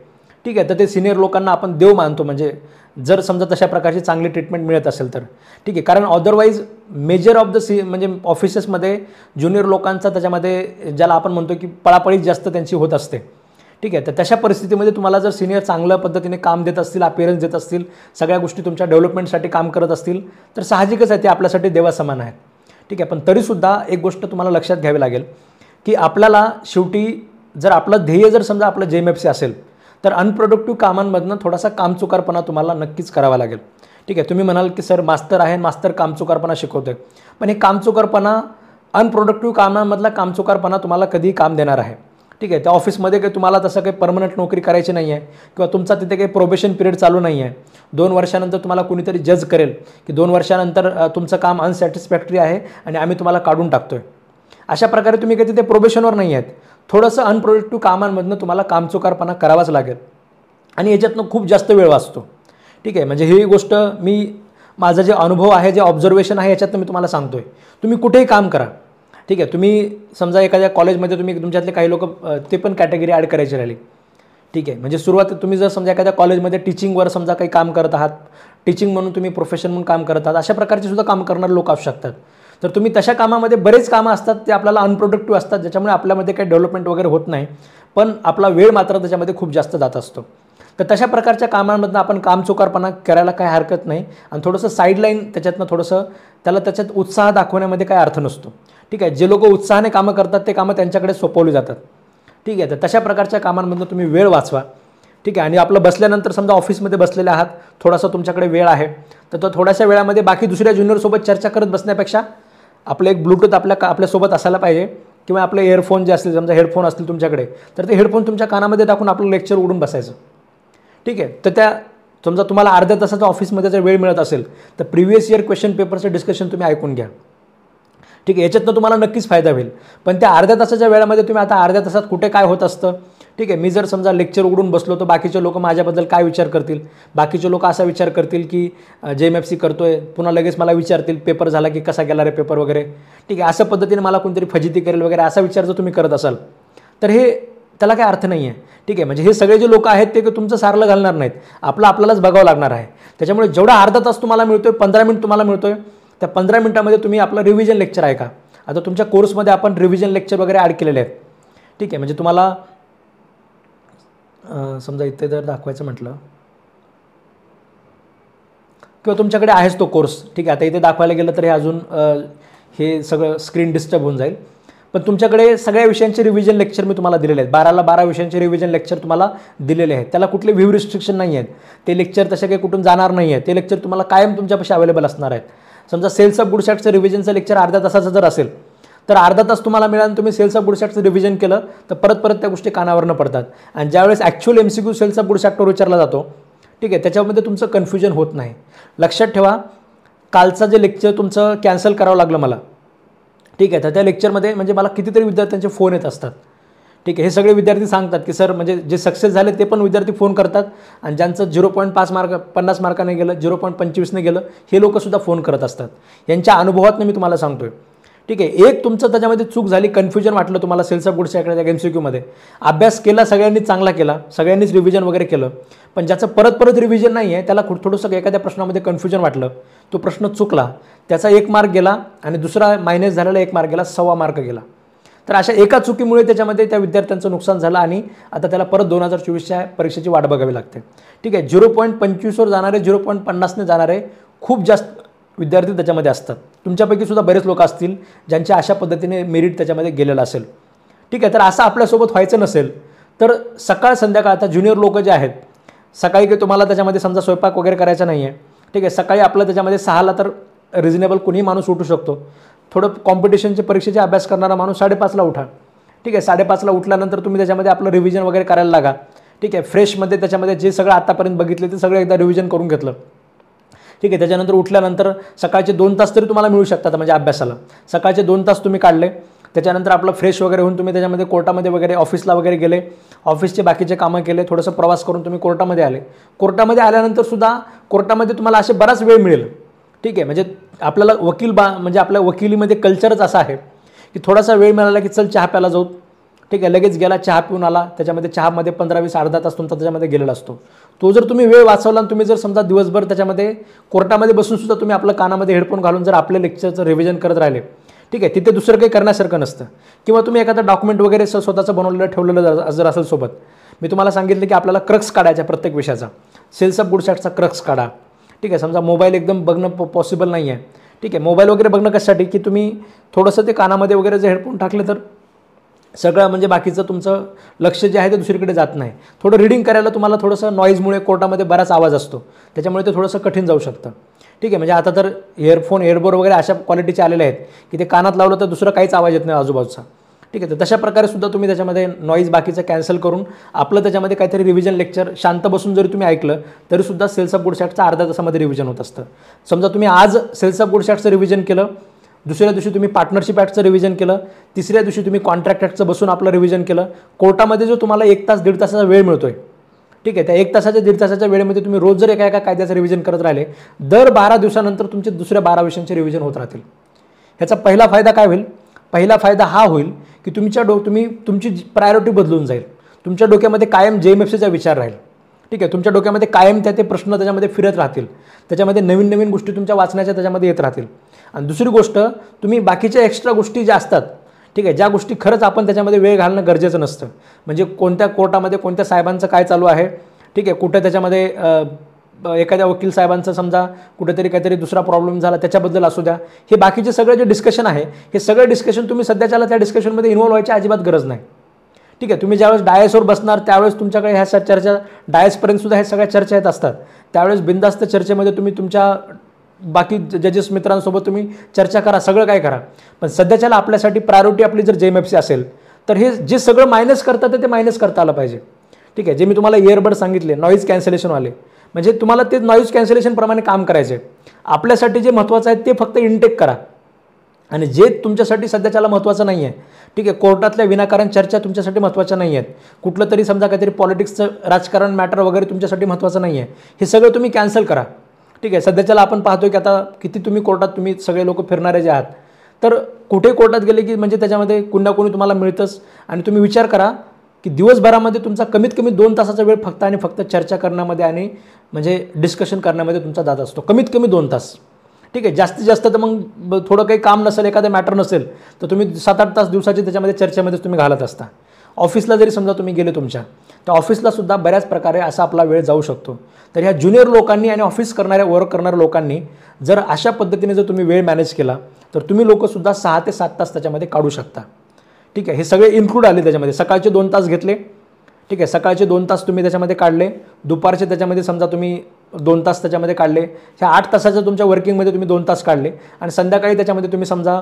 ठीक आहे, तर ते सिनियर लोकांना आपण देव मानतो, म्हणजे जर समजा तशा प्रकारची चांगली ट्रीटमेंट मिळत असेल तर. ठीक आहे, कारण अदरवाईज मेजर ऑफ द म्हणजे ऑफिसेसमध्ये ज्युनियर लोकांचा त्याच्यामध्ये ज्याला आपण म्हणतो की पळापळीच जास्त त्यांची होत असते. ठीक आहे, तर तशा परिस्थितीमध्ये तुम्हाला जर सिनियर चांगल्या पद्धतीने काम देत असतील, अपिअरन्स देत असतील, सगळ्या गोष्टी तुमच्या डेव्हलपमेंटसाठी काम करत असतील तर साहजिकच आहे ते आपल्यासाठी देवासमान आहेत. ठीक आहे, पण तरीसुद्धा एक गोष्ट तुम्हाला लक्षात घ्यावी लागेल की आपल्याला शेवटी जर आपलं ध्येय जर समजा आपलं JMFC असेल तर अनप्रोडक्टिव्ह कामांमधनं थोडासा कामचुकारपणा तुम्हाला नक्कीच करावा लागेल. ठीक आहे, तुम्ही म्हणाल की सर मास्तर आहे, मास्तर कामचुकारपणा शिकवतोय, पण हे कामचुकारपणा अनप्रोडक्टिव्ह कामांमधला कामचुकारपणा तुम्हाला कधीही काम देणार आहे. ठीक आहे, त्या ऑफिसमध्ये काही तुम्हाला तसं काही परमनंट नोकरी करायची नाही आहे किंवा तुमचा तिथे काही प्रोबेशन पिरियड चालू नाही आहे. 2 वर्षानंतर तुम्हाला कुणीतरी जज करेल की 2 वर्षानंतर तुमचं काम अनसॅटिस्फॅक्टरी आहे आणि आम्ही तुम्हाला काढून टाकतोय. अशा प्रकारे तुम्ही काही तिथे प्रोबेशनवर नाही आहेत. थोडंसं अनप्रोडक्टिव्ह कामांमधनं तुम्हाला कामचुकारपणा करावाच लागेल आणि याच्यातनं खूप जास्त वेळ वाचतो. ठीक आहे, म्हणजे ही गोष्ट मी माझा जे अनुभव आहे, जे ऑब्झर्वेशन आहे याच्यातनं मी तुम्हाला सांगतोय. तुम्ही कुठेही काम करा, ठीक आहे, तुम्ही समजा एखाद्या कॉलेजमध्ये तुम्ही तुमच्यातले काही लोक ते पण कॅटेगरी ॲड करायची राहिली. ठीक आहे, म्हणजे सुरुवात तुम्ही जर समजा एखाद्या कॉलेजमध्ये टीचिंगवर समजा काही काम करत आहात, टीचिंग म्हणून तुम्ही प्रोफेशन म्हणून काम करत आहात, अशा प्रकारचे सुद्धा काम करणारे लोक असू शकतात. तर तुम्ही तशा कामामध्ये बरेच कामं असतात ते आपल्याला अनप्रोडक्टिव्ह असतात, ज्याच्यामुळे आपल्यामध्ये काही डेव्हलपमेंट वगैरे होत नाही. पण आपला वेळ मात्र त्याच्यामध्ये खूप जास्त जात असतो. तर तशा प्रकारच्या कामांमधनं आपण कामचोकारपणा करायला काही हरकत नाही आणि थोडंसं साईडलाईन त्याच्यातनं थोडंसं त्याच्यात उत्साह दाखवण्यामध्ये काही अर्थ नसतो. ठीक आहे, जे लोक उत्साहाने कामं करतात ते कामं त्यांच्याकडे सोपवली जातात. ठीक आहे, तर तशा प्रकारच्या कामांमधनं तुम्ही वेळ वाचवा. ठीक आहे, आणि आपलं बसल्यानंतर समजा ऑफिसमध्ये बसलेले आहात, थोडासा तुमच्याकडे वेळ आहे, तर तो थोड्याशा वेळामध्ये बाकी दुसऱ्या ज्युनियरसोबत चर्चा करत बसण्यापेक्षा आपलं एक ब्लूटूथ आपल्यासोबत असायला पाहिजे किंवा आपले इयरफोन जे असतील, समजा हेडफोन असतील तुमच्याकडे, तर ते हेडफोन तुमच्या कानामध्ये टाकून आपलं लेक्चर उडून बसायचं. ठीक आहे, तर त्या समजा तुम्हाला अर्ध्या तासाचा ऑफिसमध्ये जर वेळ मिळत असेल तर प्रिव्हियस इयर क्वेश्चन पेपरचं डिस्कशन तुम्ही ऐकून घ्या. ठीक आहे, याच्यातनं तुम्हाला नक्कीच फायदा होईल. पण त्या अर्ध्या तासाच्या वेळामध्ये तुम्ही आता अर्ध्या तासात कुठे काय होत असतं, ठीक आहे, मी जर समजा लेक्चर उघडून बसलो तर बाकीचे लोक माझ्याबद्दल काय विचार करतील, बाकीचे लोक असा विचार करतील की JMFC करतोय, पुन्हा लगेच मला विचारतील पेपर झाला की कसा गेला रे पेपर वगैरे. ठीक आहे, अशा पद्धतीने मला कोणतरी फजिती करेल वगैरे असा विचार जर तुम्ही करत असाल तर त्याला काही अर्थ नाही आहे. ठीक आहे, म्हणजे हे सगळे जे लोक आहेत ते तुमचं सारलं घालणार नाहीत, आपल्यालाच बघावं लागणार आहे. त्याच्यामुळे जेवढा अर्धा तास तुम्हाला मिळतोय, 15 मिनिट तुम्हाला मिळतोय, त्या 15 मिनिटामध्ये तुम्ही आपलं रिव्हिजन लेक्चर ऐका. आता तुमच्या कोर्समध्ये आपण रिव्हिजन लेक्चर वगैरे ॲड केलेले आहेत. ठीक आहे, म्हणजे तुम्हाला समजा इथे जर दाखवायचं म्हटलं किंवा तुमच्याकडे आहेच तो कोर्स. ठीक आहे, आता इथे दाखवायला गेलं तर हे सगळं स्क्रीन डिस्टर्ब होऊन जाईल. पण तुमच्याकडे सगळ्या विषयांचे रिव्हिजन लेक्चर मी तुम्हाला दिलेले आहेत. 12ला 12 विषयांचे रिव्हिजन लेक्चर तुम्हाला दिलेले आहेत. त्याला कुठले व्ह्यू रिस्ट्रिक्शन नाही आहेत. ते लेक्चर तसे काही कुठून जाणार नाही आहे. ते लेक्चर तुम्हाला कायम तुमच्यापाशी अवेलेबल असणार आहेत. समजा सेल्स ऑफ गुडशॅटचं रिव्हिजनचं लेक्चर अर्ध्या तासाचं जर असेल तर अर्धा तास तुम्हाला मिळालं, तुम्ही सेल्स ऑफ गुडशॅटचं रिव्हिजन केलं तर परत त्या गोष्टी कानावरनं पडतात. आणि ज्यावेळेस ॲक्च्युअल MCQ सेल्स ऑफ गुडशॅटवर विचारला जातो, ठीक आहे, त्याच्यामध्ये तुमचं कन्फ्युजन होत नाही. लक्षात ठेवा, कालचं जे लेक्चर तुमचं कॅन्सल करावं लागलं मला, ठीक आहे, तर त्या लेक्चरमध्ये म्हणजे मला कितीतरी विद्यार्थ्यांचे फोन येत असतात. ठीक आहे, हे सगळे विद्यार्थी सांगतात की सर, म्हणजे जे सक्सेस झाले ते पण विद्यार्थी फोन करतात आणि ज्यांचं 0.5 मार्क 50 मार्काने गेलं, 0.25ने गेलं, हे लोकंसुद्धा फोन करत असतात. यांच्या अनुभवातनं मी तुम्हाला सांगतोय. ठीक आहे, एक तुमचं त्याच्यामध्ये चूक झाली, कन्फ्युजन वाटलं तुम्हाला सेल्स ऑफ गुड्सच्या MCQमध्ये, अभ्यास केला सगळ्यांनी, चांगला केला, सगळ्यांनीच रिव्हिजन वगैरे केलं, पण ज्याचं परत रिव्हिजन नाही आहे त्याला थोडंसं एखाद्या प्रश्नामध्ये कन्फ्युजन वाटलं, तो प्रश्न चुकला, त्याचा 1 मार्क गेला आणि दुसरा मायनस झालेला 1 मार्क गेला, 1.25 मार्क गेला. तर अशा एका चुकीमुळे त्याच्यामध्ये त्या विद्यार्थ्यांचं नुकसान झालं आणि आता त्याला परत 2024च्या परीक्षेची वाट बघावी लागते. ठीक आहे, 0.25वर जाणारे, 0.50ने जाणारे खूप जास्त विद्यार्थी त्याच्यामध्ये असतात. तुमच्यापैकी सुद्धा बरेच लोक असतील ज्यांच्या अशा पद्धतीने मेरिट त्याच्यामध्ये गेलेलं असेल. ठीक आहे, तर असं आपल्यासोबत व्हायचं नसेल तर सकाळ संध्याकाळ, आता ज्युनियर लोक जे आहेत, सकाळी काही तुम्हाला त्याच्यामध्ये समजा स्वयंपाक वगैरे करायचा नाही आहे, ठीक आहे, सकाळी आपलं त्याच्यामध्ये 6ला तर रिजनेबल कोणी माणूस उठू शकतो. थोडं कॉम्पिटिशनचे परीक्षेचे अभ्यास करणारा माणूस 5:30ला उठा. ठीक आहे, 5:30ला उठल्यानंतर तुम्ही त्याच्यामध्ये आपलं रिव्हिजन वगैरे करायला लागा. ठीक आहे, फ्रेशमध्ये त्याच्यामध्ये जे सगळं आतापर्यंत बघितले ते सगळं एकदा रिव्हिजन करून घेतलं. ठीक आहे, त्याच्यानंतर उठल्यानंतर सकाळचे 2 तास तरी तुम्हाला मिळू शकतात म्हणजे अभ्यासाला. सकाळचे 2 तास तुम्ही काढले, त्याच्यानंतर आपलं फ्रेश वगैरे होऊन तुम्ही त्याच्यामध्ये कोर्टामध्ये वगैरे ऑफिसला वगैरे गेले, ऑफिसचे बाकीचे कामं केले, थोडंसं प्रवास करून तुम्ही कोर्टामध्ये आले. कोर्टामध्ये आल्यानंतर सुद्धा कोर्टामध्ये तुम्हाला असे बराच वेळ मिळेल. ठीक आहे, म्हणजे आपल्याला म्हणजे आपल्या वकिलीमध्ये कल्चरच असं आहे की थोडासा वेळ मिळाला की चल चहा प्यायला जाऊ. ठीक आहे, लगेच गेला, चहा पिऊन आला, त्याच्यामध्ये चहामध्ये 15-20 अर्धा तास तुमचा त्याच्यामध्ये गेलेला असतो. तो जर तुम्ही वेळ वाचवला आणि तुम्ही जर समजा दिवसभर त्याच्यामध्ये कोर्टामध्ये बसून सुद्धा तुम्ही आपलं कानामध्ये हेडफोन घालून जर आपल्या लेक्चरचं रिव्हिजन करत राहिले, ठीक आहे, तिथे दुसरं काही करण्यासारखं नसतं. किंवा तुम्ही एखादं डॉक्युमेंट वगैरे स्वतःचं बनवलेलं ठेवलेलं जर असेल सोबत, मी तुम्हाला सांगितलं की आपल्याला क्रक्स काढायचा प्रत्येक विषयाचा, सेल्स ऑफ गुडशॅटचा क्रक्स काढा. ठीक आहे, समजा मोबाईल एकदम बघणं पॉसिबल नाही आहे. ठीक आहे, मोबाईल वगैरे बघणं कशासाठी की तुम्ही थोडंसं ते कानामध्ये वगैरे जर हेडफोन टाकले तर सगळं म्हणजे बाकीचं तुमचं लक्ष जे आहे ते दुसरीकडे जात नाही. थोडं रीडिंग करायला तुम्हाला थोडंसं नॉईजमुळे कोर्टामध्ये बराच आवाज असतो, त्याच्यामुळे ते थोडंसं कठीण जाऊ शकतं. ठीक आहे, म्हणजे आता तर इयरफोन एअरबोर वगैरे अशा क्वालिटीचे आलेले आहेत की ते कानात लावलं तर दुसरं काहीच आवाज येत नाही आजूबाजूचा. ठीक आहे, तर तशा प्रकारे सुद्धा तुम्ही त्याच्यामध्ये नॉईज बाकीचं कॅन्सल करून आपलं त्याच्यामध्ये काहीतरी रिव्हिजन लेक्चर शांत बसून जरी तुम्ही ऐकलं तरीसुद्धा सेल्स ऑफ गुडशॅटचं अर्ध्या तासामध्ये रिव्हिजन होत असतं. समजा तुम्ही आज सेल्स ऑफ गुडशॅटचं रिव्हिजन केलं, दुसऱ्या दिवशी तुम्ही पार्टनरशिप ॲक्टचं रिव्हिजन केलं, तिसऱ्या दिवशी तुम्ही कॉन्ट्रॅक्ट ॲक्टचं बसून आपलं रिव्हिजन केलं, कोर्टामध्ये जो तुम्हाला 1 तास 1.5 तासाचा वेळ मिळतोय, ठीक आहे, त्या 1 तासाच्या 1.5 तासाच्या वेळेमध्ये तुम्ही रोज जर एका कायद्याचं रिव्हिजन करत राहिले, दर 12 दिवसानंतर तुमचे दुसऱ्या 12 विषयांचे रिव्हिजन होत राहतील. ह्याचा पहिला फायदा काय होईल? पहिला फायदा हा होईल की तुमची प्रायोरिटी बदलून जाईल. तुमच्या डोक्यामध्ये कायम JMFCचा विचार राहील. ठीक आहे, तुमच्या डोक्यामध्ये कायम ते प्रश्न त्याच्यामध्ये फिरत राहतील, त्याच्यामध्ये नवीन गोष्टी तुमच्या वाचण्याच्या त्याच्यामध्ये येत राहतील. आणि दुसरी गोष्ट, तुम्ही बाकीच्या एक्स्ट्रा गोष्टी ज्या असतात, ठीक आहे, ज्या गोष्टी खरंच आपण त्याच्यामध्ये वेळ घालणं गरजेचं नसतं. म्हणजे कोणत्या कोर्टामध्ये कोणत्या साहेबांचं काय चालू आहे, ठीक आहे, कुठं त्याच्यामध्ये एखाद्या वकील साहेबांचं समजा कुठेतरी काहीतरी दुसरा प्रॉब्लेम झाला त्याच्याबद्दल असू द्या, हे बाकीचे सगळे जे डिस्कशन आहे हे सगळं डिस्कशन तुम्ही सध्याच्याला त्या डिस्कशनमध्ये इन्व्हॉल्व व्हायची अजिबात गरज नाही. ठीक आहे, तुम्ही ज्यावेळेस डायसवर बसणार त्यावेळेस तुमच्याकडे ह्या चर्चा डायसपर्यंतसुद्धा हे सगळ्या चर्चा येत असतात. त्यावेळेस बिनधास्त चर्चेमध्ये तुम्ही तुमच्या बाकी जजेस मित्रांसोबत तुम्ही चर्चा करा, सगळं काय करा. पण सध्याच्याला आपल्यासाठी प्रायोरिटी आपली जर JMFC असेल तर हे जे सगळं मायनस करतात ते मायनस करता आलं पाहिजे. ठीक आहे, जे मी तुम्हाला इयरबड सांगितले नॉईज कॅन्सलेशनवाले, म्हणजे तुम्हाला ते नॉईज कॅन्सलेशनप्रमाणे काम करायचे. आपल्यासाठी जे महत्त्वाचं आहे ते फक्त इनटेक करा, आणि जे तुमच्यासाठी सध्याच्याला महत्त्वाचं नाही आहे, ठीक आहे, कोर्टातल्या विनाकारण चर्चा तुमच्यासाठी महत्त्वाच्या नाही आहेत, कुठलं तरी समजा काहीतरी पॉलिटिक्सचं राजकारण मॅटर वगैरे तुमच्यासाठी महत्त्वाचं नाही आहे, हे सगळं तुम्ही कॅन्सल करा. ठीक आहे, सध्याच्याला आपण पाहतोय की आता किती तुम्ही कोर्टात तुम्ही सगळे लोक फिरणारे जे आहात, तर कुठे कोर्टात गेले की म्हणजे त्याच्यामध्ये कुणा कोणी तुम्हाला मिळतंच. आणि तुम्ही विचार करा की दिवसभरामध्ये तुमचा कमीत कमी 2 तासाचा वेळ फक्त आणि फक्त चर्चा करण्यामध्ये आणि म्हणजे डिस्कशन करण्यामध्ये तुमचा जात असतो, कमीत कमी 2 तास. ठीक आहे, जास्तीत जास्त तर मग थोडं काही काम नसेल, एखादं मॅटर नसेल तर तुम्ही 7-8 तास दिवसाचे त्याच्यामध्ये चर्चेमध्येच तुम्ही घालत असता. ऑफिसला जरी समजा तुम्ही गेले तुमच्या, तर ऑफिसलासुद्धा बऱ्याच प्रकारे असा आपला वेळ जाऊ शकतो. तर ह्या ज्युनियर लोकांनी आणि ऑफिस करणाऱ्या वर्क करणाऱ्या लोकांनी जर अशा पद्धतीने जर तुम्ही वेळ मॅनेज केला तर तुम्ही लोकसुद्धा 6 ते 7 तास त्याच्यामध्ये काढू शकता. ठीक आहे, हे सगळे इन्क्लूड आले त्याच्यामध्ये. सकाळचे 2 तास घेतले, ठीक आहे, सकाळचे 2 तास तुम्ही त्याच्यामध्ये काढले, दुपारचे त्याच्यामध्ये समजा तुम्ही 2 तास त्याच्यामध्ये काढले, ह्या 8 तासाच्या तुमच्या वर्किंगमध्ये तुम्ही 2 तास काढले, आणि संध्याकाळी त्याच्यामध्ये तुम्ही समजा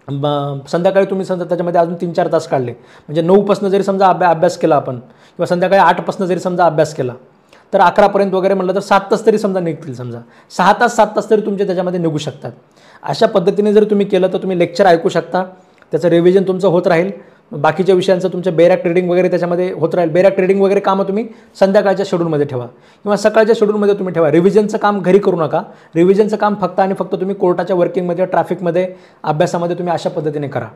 त्याच्यामध्ये अजून 3-4 तास काढले. म्हणजे 9 जरी समजा अभ्यास केला आपण, किंवा संध्याकाळी 8 जरी समजा अभ्यास केला, तर 11 वगैरे म्हटलं तर 7 तास तरी समजा निघतील. समजा 6 तास 7 तास तरी तुमचे त्याच्यामध्ये निघू शकतात. अशा पद्धतीने जर तुम्ही केलं तर तुम्ही लेक्चर ऐकू शकता, त्याचं रिव्हिजन तुमचं होत राहील, बाकीच्या विषयांचं तुमचं बेरॅक ट्रेडिंग वगैरे त्याच्यामध्ये होत राहील. बेरॅक ट्रेडिंग वगैरे कामं तुम्ही संध्याकाळच्या शेड्यूलमध्ये ठेवा किंवा सकाळच्या शेड्यूलमध्ये तुम्ही ठेवा. रिव्हिजनचं काम घरी करू नका. रिव्हिजनचं काम फक्त आणि फक्त तुम्ही कोर्टाच्या वर्किंगमध्ये, ट्रॅफिकमध्ये, अभ्यासामध्ये तुम्ही अशा पद्धतीने करा.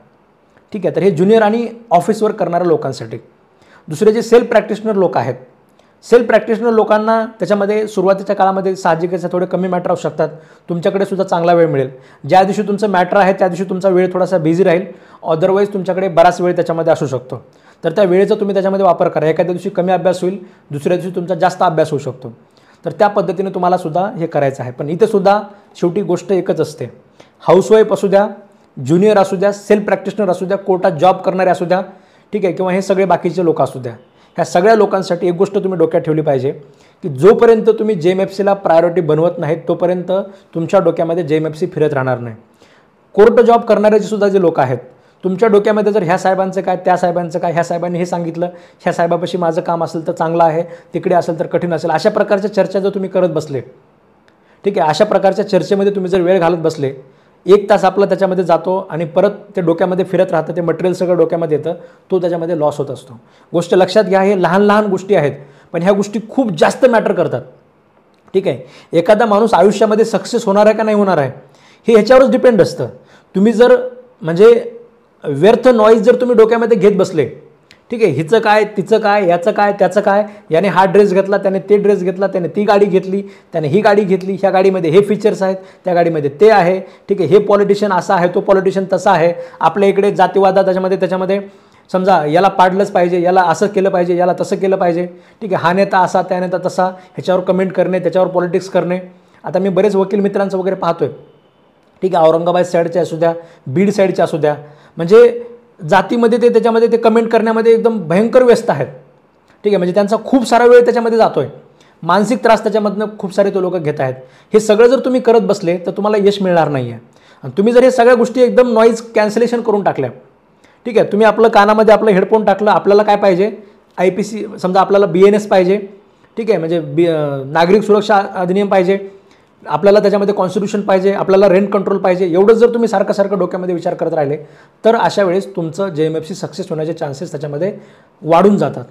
ठीक आहे, तर हे ज्युनियर आणि ऑफिस वर्क करणाऱ्या लोकांसाठी. दुसरे जे सेल्फ प्रॅक्टिशनर लोक आहेत, सेल्फ प्रॅक्टिशनर लोकांना त्याच्यामध्ये सुरुवातीच्या काळामध्ये साहजिकच थोडे कमी मॅटर असू शकतात. तुमच्याकडे सुद्धा चांगला वेळ मिळेल. ज्या दिवशी तुमचं मॅटर आहे त्या दिवशी तुमचा वेळ थोडासा बिझी राहील, अदरवाईज तुमच्याकडे बराच वेळ त्याच्यामध्ये असू शकतो. तर त्या वेळेचा तुम्ही त्याच्यामध्ये वापर करा. एखाद्या दिवशी कमी अभ्यास होईल, दुसऱ्या दिवशी तुमचा जास्त अभ्यास होऊ शकतो. तर त्या पद्धतीने तुम्हाला सुद्धा हे करायचं आहे. पण इथे सुद्धा शेवटी गोष्ट एकच असते, हाऊसवाईफ असू द्या, ज्युनियर असू द्या, सेल्फ प्रॅक्टिशनर असू द्या, कोर्टात जॉब करणारे असू द्या, ठीक आहे, किंवा हे सगळे बाकीचे लोक असू द्या, ह्या सगळ्या लोकांसाठी एक गोष्ट तुम्ही डोक्यात ठेवली पाहिजे की जोपर्यंत तुम्ही JMFCला प्रायोरिटी बनवत नाहीत तोपर्यंत तुमच्या डोक्यामध्ये JMFC फिरत राहणार नाही. कोर्ट जॉब करणारे सुद्धा जे लोक आहेत, तुमच्या डोक्यामध्ये जर ह्या साहेबांचं काय, त्या साहेबांचं काय, ह्या साहेबांनी हे सांगितलं, ह्या साहेबापाशी माझं काम असेल तर चांगलं आहे, तिकडे असेल तर कठीण असेल, अशा प्रकारच्या चर्चा जर तुम्ही करत बसले, ठीक आहे, अशा प्रकारच्या चर्चेमध्ये तुम्ही जर वेळ घालत बसले, 1 तास आपला त्याच्यामध्ये जातो आणि परत ते डोक्यामध्ये फिरत राहतं, ते मटेरियल सगळं डोक्यामध्ये येतं, तो त्याच्यामध्ये लॉस होत असतो. गोष्ट लक्षात घ्या, हे लहान लहान गोष्टी आहेत पण ह्या गोष्टी खूप जास्त मॅटर करतात. ठीक आहे, एखादा माणूस आयुष्यामध्ये सक्सेस होणार आहे का नाही होणार आहे हे ह्याच्यावरच डिपेंड असतं. तुम्ही जर म्हणजे व्यर्थ नॉईज जर तुम्ही डोक्यामध्ये घेत बसले, ठीक आहे, हिचं काय, तिचं काय, याचं काय, त्याचं काय, याने हा ड्रेस घेतला, त्याने ते ड्रेस घेतला, त्याने ती गाडी घेतली, त्याने ही गाडी घेतली, ह्या गाडीमध्ये हे फीचर्स आहेत, त्या गाडीमध्ये ते आहे, ठीक आहे, हे पॉलिटिशियन असा आहे, तो पॉलिटिशियन तसा आहे, आपल्या इकडे जातीवादा त्याच्यामध्ये समजा याला पाडलंच पाहिजे, याला असं केलं पाहिजे, याला तसं केलं पाहिजे, ठीक आहे, हा नेता असा, त्या नेता तसा, ह्याच्यावर कमेंट करणे, त्याच्यावर पॉलिटिक्स करणे. आता मी बरेच वकील मित्रांचं वगैरे पाहतोय, ठीक आहे, औरंगाबाद साईडचे असू द्या, बीड साईडचे असू द्या, म्हणजे जातीमध्ये ते त्याच्यामध्ये ते कमेंट करण्यामध्ये एकदम भयंकर व्यस्त आहेत. ठीक आहे, म्हणजे त्यांचा खूप सारा वेळ त्याच्यामध्ये जातोय, मानसिक त्रास त्याच्यामधनं खूप सारे तो लोक घेत आहेत. हे सगळं जर तुम्ही करत बसले तर तुम्हाला यश मिळणार नाही आहे. आणि तुम्ही जर हे सगळ्या गोष्टी एकदम नॉईज कॅन्सलेशन करून टाकल्या, ठीक आहे, तुम्ही आपलं कानामध्ये आपलं हेडफोन टाकलं, आपल्याला काय पाहिजे, IPC समजा आपल्याला BNS पाहिजे, ठीक आहे, म्हणजे नागरिक सुरक्षा अधिनियम पाहिजे, आपल्याला त्याच्यामध्ये कॉन्स्टिट्यूशन पाहिजे, आपल्याला रेंट कंट्रोल पाहिजे, एवढंच जर तुम्ही सारखं डोक्यामध्ये विचार करत राहिले तर अशा वेळेस तुमचं JMFC सक्सेस होण्याचे चान्सेस त्याच्यामध्ये वाढून जातात.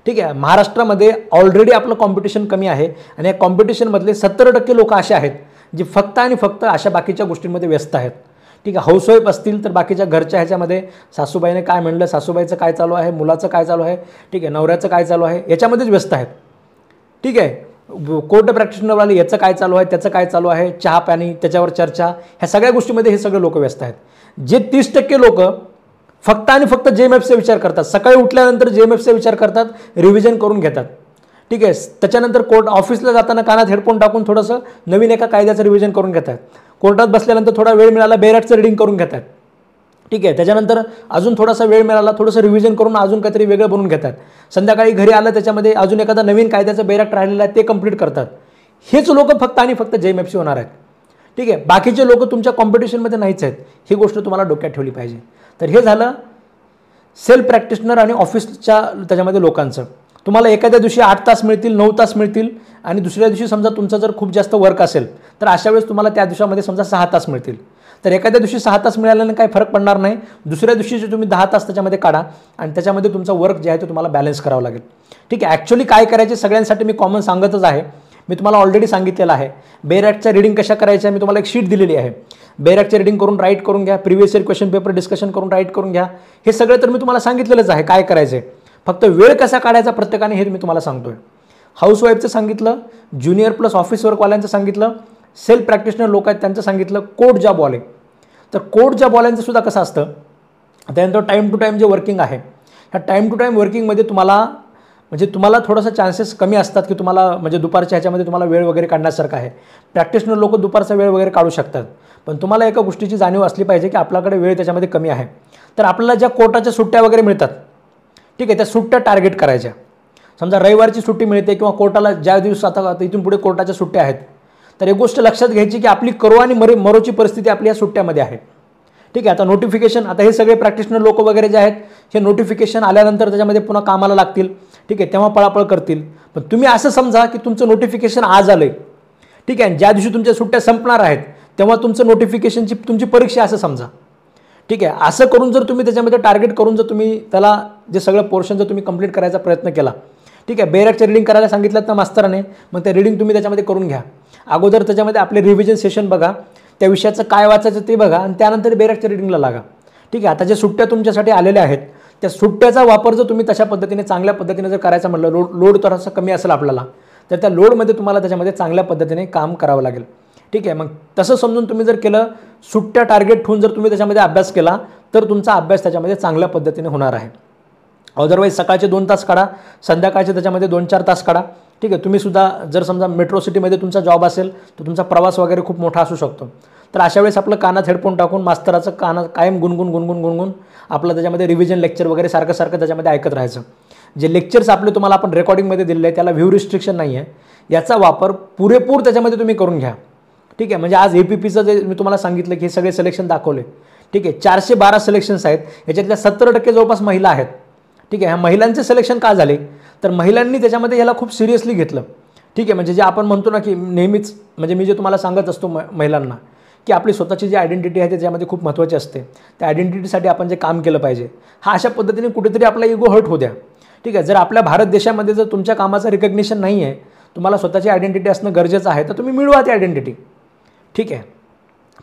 ठीक आहे, महाराष्ट्रामध्ये ऑलरेडी आपलं कॉम्पिटिशन कमी आहे आणि या कॉम्पिटिशनमधले 70% लोक असे आहेत जे फक्त आणि फक्त अशा बाकीच्या गोष्टींमध्ये व्यस्त आहेत. ठीक आहे, हाऊसवाईफ असतील तर बाकीच्या घरच्या ह्याच्यामध्ये सासूबाईने काय म्हणलं, सासूबाईचं काय चालू आहे, मुलाचं काय चालू आहे, ठीक आहे, नवऱ्याचं काय चालू आहे, याच्यामध्येच व्यस्त आहेत. ठीक आहे, कोर्ट प्रॅक्टिशनरवाले याचं काय चालू आहे, त्याचं काय चालू आहे, चहा पाणी, त्याच्यावर चर्चा, ह्या सगळ्या गोष्टीमध्ये हे सगळे लोक व्यस्त आहेत. जे 30% लोक फक्त आणि फक्त JMFचा विचार करतात. सकाळी उठल्यानंतर JMFचा विचार करतात, रिव्हिजन करून घेतात. ठीक आहे. त्याच्यानंतर ऑफिसला जाताना कानात हेडफोन टाकून थोडंसं नवीन एका कायद्याचं रिव्हिजन करून घेतात. कोर्टात बसल्यानंतर थोडा वेळ मिळाला बेरॅक्टचं रीडिंग करून घेतात. ठीक आहे. त्याच्यानंतर अजून थोडासा वेळ मिळाला थोडंसं रिव्हिजन करून अजून काहीतरी वेगळं बनवून घेतात. संध्याकाळी घरी आलं त्याच्यामध्ये अजून एखादा नवीन कायद्याचं बेरॅक्ट राहिलेलं आहे ते कंप्लीट करतात. हेच लोक फक्त आणि फक्त JMFC होणार आहेत. ठीक आहे. बाकीचे लोक तुमच्या कॉम्पिटिशनमध्ये नाहीच आहेत. ही गोष्ट तुम्हाला डोक्यात ठेवली पाहिजे. तर हे झालं सेल्फ प्रॅक्टिशनर आणि ऑफिसच्या त्याच्यामध्ये लोकांचं. तुम्हाला एखाद्या दिवशी 8 तास मिळतील, 9 तास मिळतील आणि दुसऱ्या दिवशी समजा तुमचं जर खूप जास्त वर्क असेल तर अशा वेळेस तुम्हाला त्या दिवसामध्ये समजा 6 तास मिळतील. तर एखाद्या दिवशी 6 तास मिळाल्याने काही फरक पडणार नाही. दुसऱ्या दिवशी तुम्ही 10 तास त्याच्यामध्ये काढा आणि त्याच्यामध्ये तुमचा वर्क जे आहे तो तुम्हाला बॅलन्स करावं लागेल. ठीक आहे. ॲक्च्युली काय करायचे सगळ्यांसाठी मी कॉमन सांगतच आहे. मी तुम्हाला ऑलरेडी सांगितलेलं आहे. बेरॅक्टच्या रीडिंग कशा करायच्या मी तुम्हाला एक शीट दिलेली आहे. बेरॅक्टचे रीडिंग करून राईट करून घ्या, previous year question paper discussion करून राईट करून घ्या. हे सगळं तर मी तुम्हाला सांगितलेलंच आहे काय करायचं. फक्त वेळ कसा काढायचा प्रत्येकाने हे मी तुम्हाला सांगतोय. हाऊसवाईफचं सांगितलं, ज्युनियर प्लस ऑफिस वर्कवाल्यांचं सांगितलं, सेल्फ प्रॅक्टिशनर लोक आहेत त्यांचं सांगितलं, कोड जॉबवाले. तर कोड जॉबवाल्यांचं सुद्धा कसं असतं, त्यानंतर टाईम टू टाईम जे वर्किंग आहे ह्या टाईम टू टाईम वर्किंगमध्ये तुम्हाला थोडंसं चान्सेस कमी असतात की तुम्हाला म्हणजे दुपारच्या ह्याच्यामध्ये तुम्हाला वेळ वगैरे काढण्यासारखं आहे. प्रॅक्टिशनर लोक दुपारचा वेळ वगैरे काढू शकतात. पण तुम्हाला एका गोष्टीची जाणीव असली पाहिजे की आपल्याकडे वेळ त्याच्यामध्ये कमी आहे. तर आपल्याला ज्या कोर्टाच्या सुट्ट्या वगैरे मिळतात ठीक आहे त्या सुट्ट्या टार्गेट करायच्या. समजा रविवारची सुट्टी मिळते किंवा कोर्टाला ज्या दिवस आता इथून पुढे कोर्टाच्या सुट्ट्या आहेत तर एक गोष्ट लक्षात घ्यायची की आपली करो आणि मरोची परिस्थिती आपली या सुट्ट्यामध्ये आहे. ठीक आहे. आता नोटिफिकेशन आता हे सगळे प्रॅक्टिशनर लोक वगैरे जे आहेत हे नोटिफिकेशन आल्यानंतर त्याच्यामध्ये पुन्हा कामाला लागतील. ठीक आहे. तेव्हा पळापळ करतील. पण तुम्ही असं समजा की तुमचं नोटिफिकेशन आज आलं आहे. ठीक आहे. ज्या दिवशी तुमच्या सुट्ट्या संपणार आहेत तेव्हा तुमचं नोटिफिकेशनची तुमची परीक्षा असं समजा. ठीक आहे. असं करून जर तुम्ही त्याच्यामध्ये टार्गेट करून जर तुम्ही त्याला जे सगळं पोर्शन जर तुम्ही कंप्लीट करायचा प्रयत्न केला. ठीक आहे. बेरॅक्टचं रीडिंग करायला सांगितलं तर मास्तराने मग ते रीडिंग तुम्ही त्याच्यामध्ये करून घ्या. अगोदर त्याच्यामध्ये आपले रिव्हिजन सेशन बघा, त्या विषयाचं काय वाचायचं ते बघा आणि त्यानंतर बेरॅक्टच्या रीडिंगला लागा. ठीक आहे. आता ज्या सुट्ट्या तुमच्यासाठी आलेल्या आहेत त्या सुट्ट्याचा वापर जर तुम्ही तशा पद्धतीने चांगल्या पद्धतीने जर करायचं म्हटलं, लोड थोडासा कमी असेल आपल्याला तर त्या लोडमध्ये तुम्हाला त्याच्यामध्ये चांगल्या पद्धतीने काम करावं लागेल. ठीक आहे. मग तसं समजून तुम्ही जर केलं, सुट्ट्या टार्गेट ठेवून जर तुम्ही त्याच्यामध्ये अभ्यास केला तर तुमचा अभ्यास त्याच्यामध्ये चांगल्या पद्धतीने होणार आहे. अदरवाईज सकाळचे 2 तास काढा, संध्याकाळचे त्याच्यामध्ये 2-4 तास काढा. ठीक आहे. तुम्ही सुद्धा जर समजा मेट्रो सिटीमध्ये तुमचा जॉब असेल तर तुमचा प्रवास वगैरे खूप मोठा असू शकतो. तर अशा वेळेस आपलं कानात हेडफोन टाकून मास्तराचं कायम गुणगुण आपलं त्याच्यामध्ये रिव्हिजन लेक्चर वगैरे सारखं त्याच्यामध्ये ऐकत राहायचं. जे लेक्चर्स आपले तुम्हाला आपण रेकॉर्डिंगमध्ये दिलेले आहे त्याला व्ह्यू रिस्ट्रिक्शन नाही आहे. याचा वापर पुरेपूर त्याच्यामध्ये तुम्ही करून घ्या. ठीक आहे. म्हणजे आज APPचं जे मी तुम्हाला सांगितलं की हे सगळे सिलेक्शन दाखवले. ठीक आहे. 412 सिलेक्शन्स आहेत. याच्यातल्या 70% जवळपास महिला आहेत. ठीक आहे. ह्या महिलांचे सिलेक्शन का झाले तर महिलांनी त्याच्यामध्ये याला खूप सिरियसली घेतलं. ठीक आहे. म्हणजे जे आपण म्हणतो ना की नेहमीच म्हणजे मी जे तुम्हाला सांगत असतो महिलांना की आपली स्वतःची जी आयडेंटिटी आहे त्याच्यामध्ये खूप महत्त्वाची असते. त्या आयडेंटिटीसाठी आपण जे काम केलं पाहिजे हा अशा पद्धतीने कुठेतरी आपला इगो हर्ट होऊ द्या. ठीक आहे. जर आपल्या भारत देशामध्ये जर तुमच्या कामाचं रिकग्निशन नाही आहे, तुम्हाला स्वतःची आयडेंटिटी असणं गरजेचं आहे तर तुम्ही मिळवा ती आयडेंटिटी. ठीक आहे.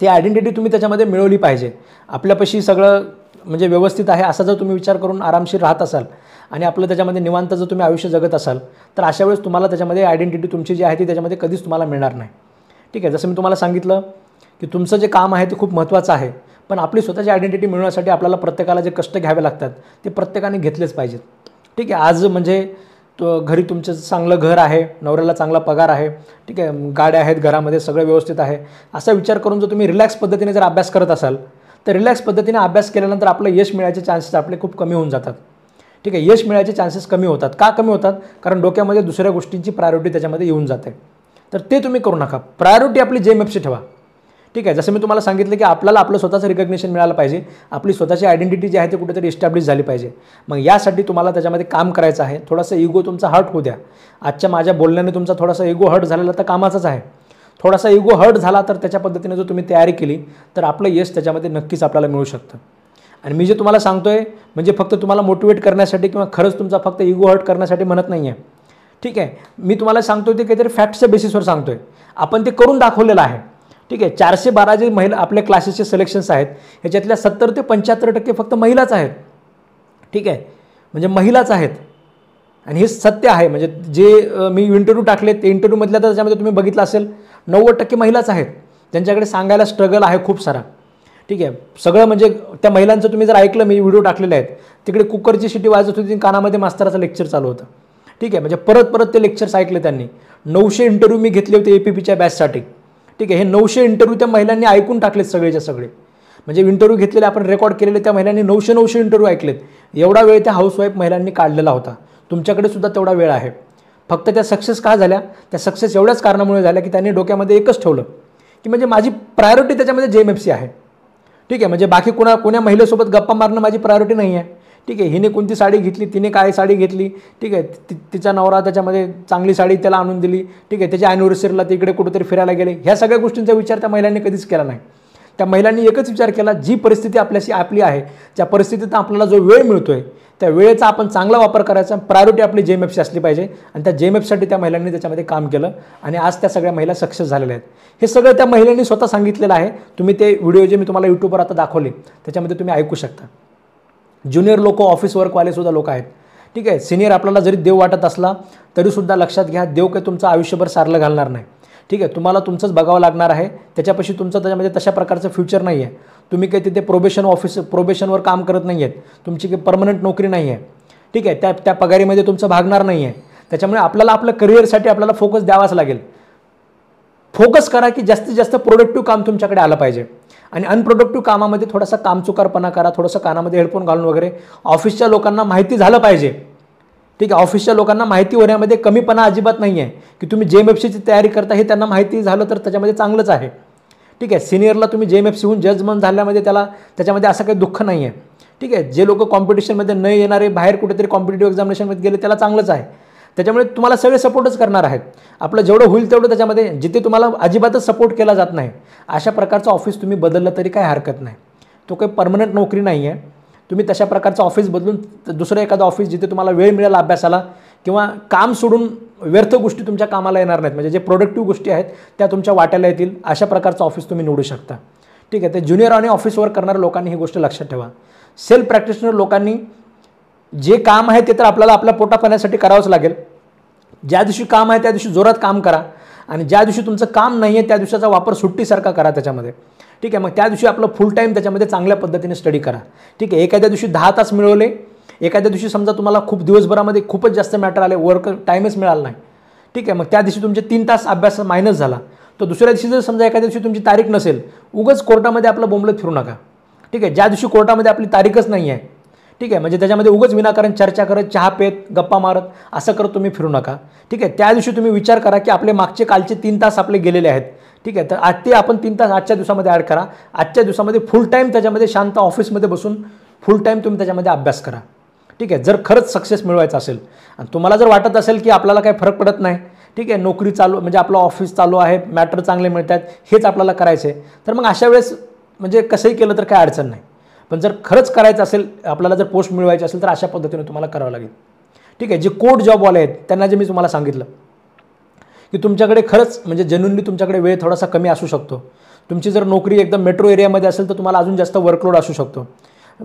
ती आयडेंटिटी तुम्ही त्याच्यामध्ये मिळवली पाहिजे. आपल्यापाशी सगळं म्हणजे व्यवस्थित आहे असा जर तुम्ही विचार करून आरामशीर राहत असाल आणि आपलं त्याच्यामध्ये निवांत जर तुम्ही आयुष्य जगत असाल तर अशा वेळेस तुम्हाला त्याच्यामध्ये आयडेंटिटी तुमची जी आहे ती त्याच्यामध्ये कधीच तुम्हाला मिळणार नाही. ठीक आहे. जसं मी तुम्हाला सांगितलं की तुमचं जे काम आहे ते खूप महत्त्वाचं आहे, पण आपली स्वतःची आयडेंटिटी मिळवण्यासाठी आपल्याला प्रत्येकाला जे कष्ट घ्यावे लागतात ते प्रत्येकाने घेतलेच पाहिजेत. ठीक आहे. आज म्हणजे घरी तुमचं चांगलं घर आहे, नवऱ्याला चांगला पगार आहे, ठीक आहे, गाड्या आहेत घरामध्ये, सगळं व्यवस्थित आहे, असा विचार करून जर तुम्ही रिलॅक्स पद्धतीने जर अभ्यास करत असाल तर रिलॅक्स पद्धतीने अभ्यास केल्यानंतर आपलं यश मिळायचे चान्सेस आपले खूप कमी होऊन जातात. ठीक आहे. यश मिळायचे चान्सेस कमी होतात. का कमी होतात? कारण डोक्यामध्ये दुसऱ्या गोष्टींची प्रायोरिटी त्याच्यामध्ये येऊन जाते. तर ते तुम्ही करू नका. प्रायोरिटी आपली JMFC ठेवा. ठीक आहे. जसं मी तुम्हाला सांगितलं की आपल्याला आपलं स्वतःचं रिकग्निशन मिळालं पाहिजे, आपली स्वतःची आयडेंटिटी जी आहे ते कुठेतरी इस्टॅब्लिश झाली पाहिजे. मग यासाठी तुम्हाला त्याच्यामध्ये काम करायचं आहे. थोडासा इगो तुमचा हर्ट होऊ द्या. आजच्या माझ्या बोलण्याने तुमचा थोडासा इगो हर्ट झालेला तर कामाचाच आहे. थोडासा इगो हर्ट झाला तर त्याच्या पद्धतीने जर तुम्ही तयारी केली तर आपलं यश त्याच्यामध्ये नक्कीच आपल्याला मिळू शकतं. आणि मी जे तुम्हाला सांगतोय म्हणजे फक्त तुम्हाला मोटिवेट करण्यासाठी किंवा खरंच तुमचा फक्त इगो हर्ट करण्यासाठी म्हणत नाही आहे. ठीक आहे. मी तुम्हाला सांगतोय ते काहीतरी फॅक्टच्या बेसिसवर सांगतोय. आपण ते करून दाखवलेलं आहे. ठीक आहे. 412 जे महिला आपल्या क्लासेसचे सिलेक्शन्स आहेत ह्याच्यातल्या 70 ते 75% फक्त महिलाच आहेत. ठीक आहे. म्हणजे महिलाच आहेत आणि हे सत्य आहे. म्हणजे जे मी इंटरव्ह्यू टाकले ते इंटरव्ह्यूमधल्या तर त्याच्यामध्ये तुम्ही बघितलं असेल 90% महिलाच आहेत ज्यांच्याकडे सांगायला स्ट्रगल आहे खूप सारा. ठीक आहे. सगळं म्हणजे त्या महिलांचं तुम्ही जर ऐकलं, मी व्हिडिओ टाकलेले आहेत, तिकडे कुकरची शिटी वाजत होती, कानामध्ये मास्तराचं लेक्चर चालू होतं. ठीक आहे. म्हणजे परत परत ते लेक्चर्स ऐकले त्यांनी. 900 इंटरव्ह्यू मी घेतले होते APPच्या बॅचसाठी. ठीक आहे. हे 900 इंटरव्ह्यू त्या महिलांनी ऐकून टाकलेत सगळेच्या सगळे. म्हणजे इंटरव्ह्यू घेतलेले आपण रेकॉर्ड केलेले त्या महिलांनी 900 इंटरव्ह्यू ऐकलेत. एवढा वेळ त्या हाऊसवाईफ महिलांनी काढलेला होता. तुमच्याकडे सुद्धा तेवढा वेळ आहे. फक्त त्या सक्सेस का झाल्या? त्या सक्सेस एवढ्याच कारणामुळे झाल्या की त्यांनी डोक्यामध्ये एकच ठेवलं की म्हणजे माझी प्रायोरिटी त्याच्यामध्ये JMFC आहे. ठीक आहे. म्हणजे बाकी कोण्या महिलेसोबत गप्पा मारणं माझी प्रायोरिटी नाही आहे. ठीक आहे. हिने कोणती साडी घेतली, तिने काय साडी घेतली, ठीक आहे, तिचा नवरा त्याच्यामध्ये चांगली साडी त्याला आणून दिली, ठीक आहे, त्याच्या ॲनिव्हर्सरीला तिकडे कुठेतरी फिरायला गेले, ह्या सगळ्या गोष्टींचा विचार त्या महिलांनी कधीच केला नाही. त्या महिलांनी एकच विचार केला, जी परिस्थिती आपली आहे, त्या परिस्थितीत आपल्याला जो वेळ मिळतो आहे त्या वेळेचा आपण चांगला वापर करायचा. प्रायोरिटी आपली JMFC असली पाहिजे. आणि त्या JMFCसाठी त्या महिलांनी त्याच्यामध्ये काम केलं आणि आज त्या सगळ्या महिला सक्सेस झालेल्या आहेत. हे सगळं त्या महिलांनी स्वतः सांगितलेलं आहे. तुम्ही ते व्हिडिओ जे मी तुम्हाला यूट्यूबवर आता दाखवले त्याच्यामध्ये तुम्ही ऐकू शकता. ज्युनियर लोक, ऑफिस वर्कवालेसुद्धा लोक आहेत. ठीक आहे. सिनियर आपल्याला जरी देव वाटत असला तरीसुद्धा लक्षात घ्या, देव काही तुमचं आयुष्यभर सारलं घालणार नाही. ठीक आहे. तुम्हाला तुमचंच बघावं लागणार आहे. त्याच्यापाशी तुमचं त्याच्यामध्ये तशा प्रकारचं फ्युचर नाही आहे. तुम्ही काही तिथे प्रोबेशनवर काम करत नाही आहेत. तुमची काही परमनंट नोकरी नाही आहे. ठीक आहे. त्या पगारीमध्ये तुमचं भागणार नाही आहे. त्याच्यामुळे आपल्याला आपल्या करिअरसाठी आपल्याला फोकस द्यावाच लागेल. फोकस करा की जास्तीत जास्त प्रोडक्टिव्ह काम तुमच्याकडे आलं पाहिजे. आणि अनप्रोडक्टिव्ह कामामध्ये थोडासा कामचुकारपणा करा, थोडंसं कानामध्ये हेडफोन घालून वगैरे. ऑफिसच्या लोकांना माहिती झालं पाहिजे. ठीक आहे. ऑफिसच्या लोकांना माहिती होण्यामध्ये कमीपणा अजिबात नाही आहे की तुम्ही JMFCची तयारी करता, हे त्यांना माहिती झालं तर त्याच्यामध्ये चांगलंच आहे. ठीक आहे. सिनियरला तुम्ही JMFCहून जजमेंट झाल्यामध्ये त्याच्यामध्ये असं काही दुःख नाही आहे. ठीक आहे. जे लोक कॉम्पिटिशनमध्ये न येणारे, बाहेर कुठेतरी कॉम्पिटिटिव्ह एक्झामिनेशनमध्ये गेले, त्याला चांगलंच आहे. त्याच्यामुळे तुम्हाला सगळे सपोर्टच करणार आहेत. आपलं जेवढं होईल तेवढं त्याच्यामध्ये, जिथे तुम्हाला अजिबातच सपोर्ट केला जात नाही अशा प्रकारचं ऑफिस तुम्ही बदललं तरी काही हरकत नाही. तो काही परमनंट नोकरी नाही आहे. तुम्ही तशा प्रकारचं ऑफिस बदलून दुसरं एखादं ऑफिस जिथे तुम्हाला वेळ मिळेल अभ्यासाला, किंवा काम सोडून व्यर्थ गोष्टी तुमच्या कामाला येणार नाहीत, म्हणजे जे प्रोडक्टिव्ह गोष्टी आहेत त्या तुमच्या वाट्याला येतील, अशा प्रकारचं ऑफिस तुम्ही निवडू शकता. ठीक आहे. ते ज्युनियर आणि ऑफिस वर्क करणाऱ्या लोकांनी ही गोष्ट लक्षात ठेवा. सेल्फ प्रॅक्टिशनर लोकांनी जे काम आहे ते तर आपल्याला आपल्या पोटापाण्यासाठी करावंच लागेल. ज्या दिवशी काम आहे त्या दिवशी जोरात काम करा, आणि ज्या दिवशी तुमचं काम नाही आहे त्या दिवसाचा वापर सुट्टीसारखा करा त्याच्यामध्ये. ठीक आहे. मग त्या दिवशी आपलं फुल टाईम त्याच्यामध्ये चांगल्या पद्धतीने स्टडी करा. ठीक आहे. एखाद्या दिवशी 10 तास मिळवले, एखाद्या दिवशी समजा तुम्हाला खूप दिवसभरामध्ये खूपच जास्त मॅटर आले, वर्क टाईमच मिळाला नाही. ठीक आहे. मग त्या दिवशी तुमचे 3 तास अभ्यास मायनस झाला, तर दुसऱ्या दिवशी जर समजा एखाद्या दिवशी तुमची तारीख नसेल, उगाच कोर्टामध्ये आपलं बोंबलत फिरू नका. ठीक आहे. ज्या दिवशी कोर्टामध्ये आपली तारीखच नाही आहे, ठीक आहे, म्हणजे त्याच्यामध्ये उगाच विनाकारण चर्चा करत, चहा पेत, गप्पा मारत असं करत तुम्ही फिरू नका. ठीक आहे. त्या दिवशी तुम्ही विचार करा की आपले मागचे कालचे 3 तास आपले गेलेले आहेत. ठीक आहे. तर आज ते आपण 3 तास आजच्या दिवसामध्ये ॲड करा. आजच्या दिवसामध्ये फुल टाईम त्याच्यामध्ये शांत ऑफिसमध्ये बसून फुल टाईम तुम्ही त्याच्यामध्ये अभ्यास करा. ठीक आहे. जर खरंच सक्सेस मिळवायचं असेल आणि तुम्हाला जर वाटत असेल की आपल्याला काही फरक पडत नाही, ठीक आहे, नोकरी चालू म्हणजे आपलं ऑफिस चालू आहे, मॅटर चांगले मिळत आहेत, हेच आपल्याला करायचं आहे, तर मग अशा वेळेस म्हणजे कसंही केलं तर काय अडचण नाही. पण जर खरंच करायचं असेल, आपल्याला जर पोस्ट मिळवायची असेल तर अशा पद्धतीने तुम्हाला करावं लागेल. ठीक आहे. जे कोड जॉबवाले आहेत त्यांना जे मी तुम्हाला सांगितलं की तुमच्याकडे खरंच म्हणजे जेन्युइनली तुमच्याकडे वेळ थोडासा कमी असू शकतो. तुमची जर नोकरी एकदम मेट्रो एरियामध्ये असेल तर तुम्हाला अजून जास्त वर्कलोड असू शकतो,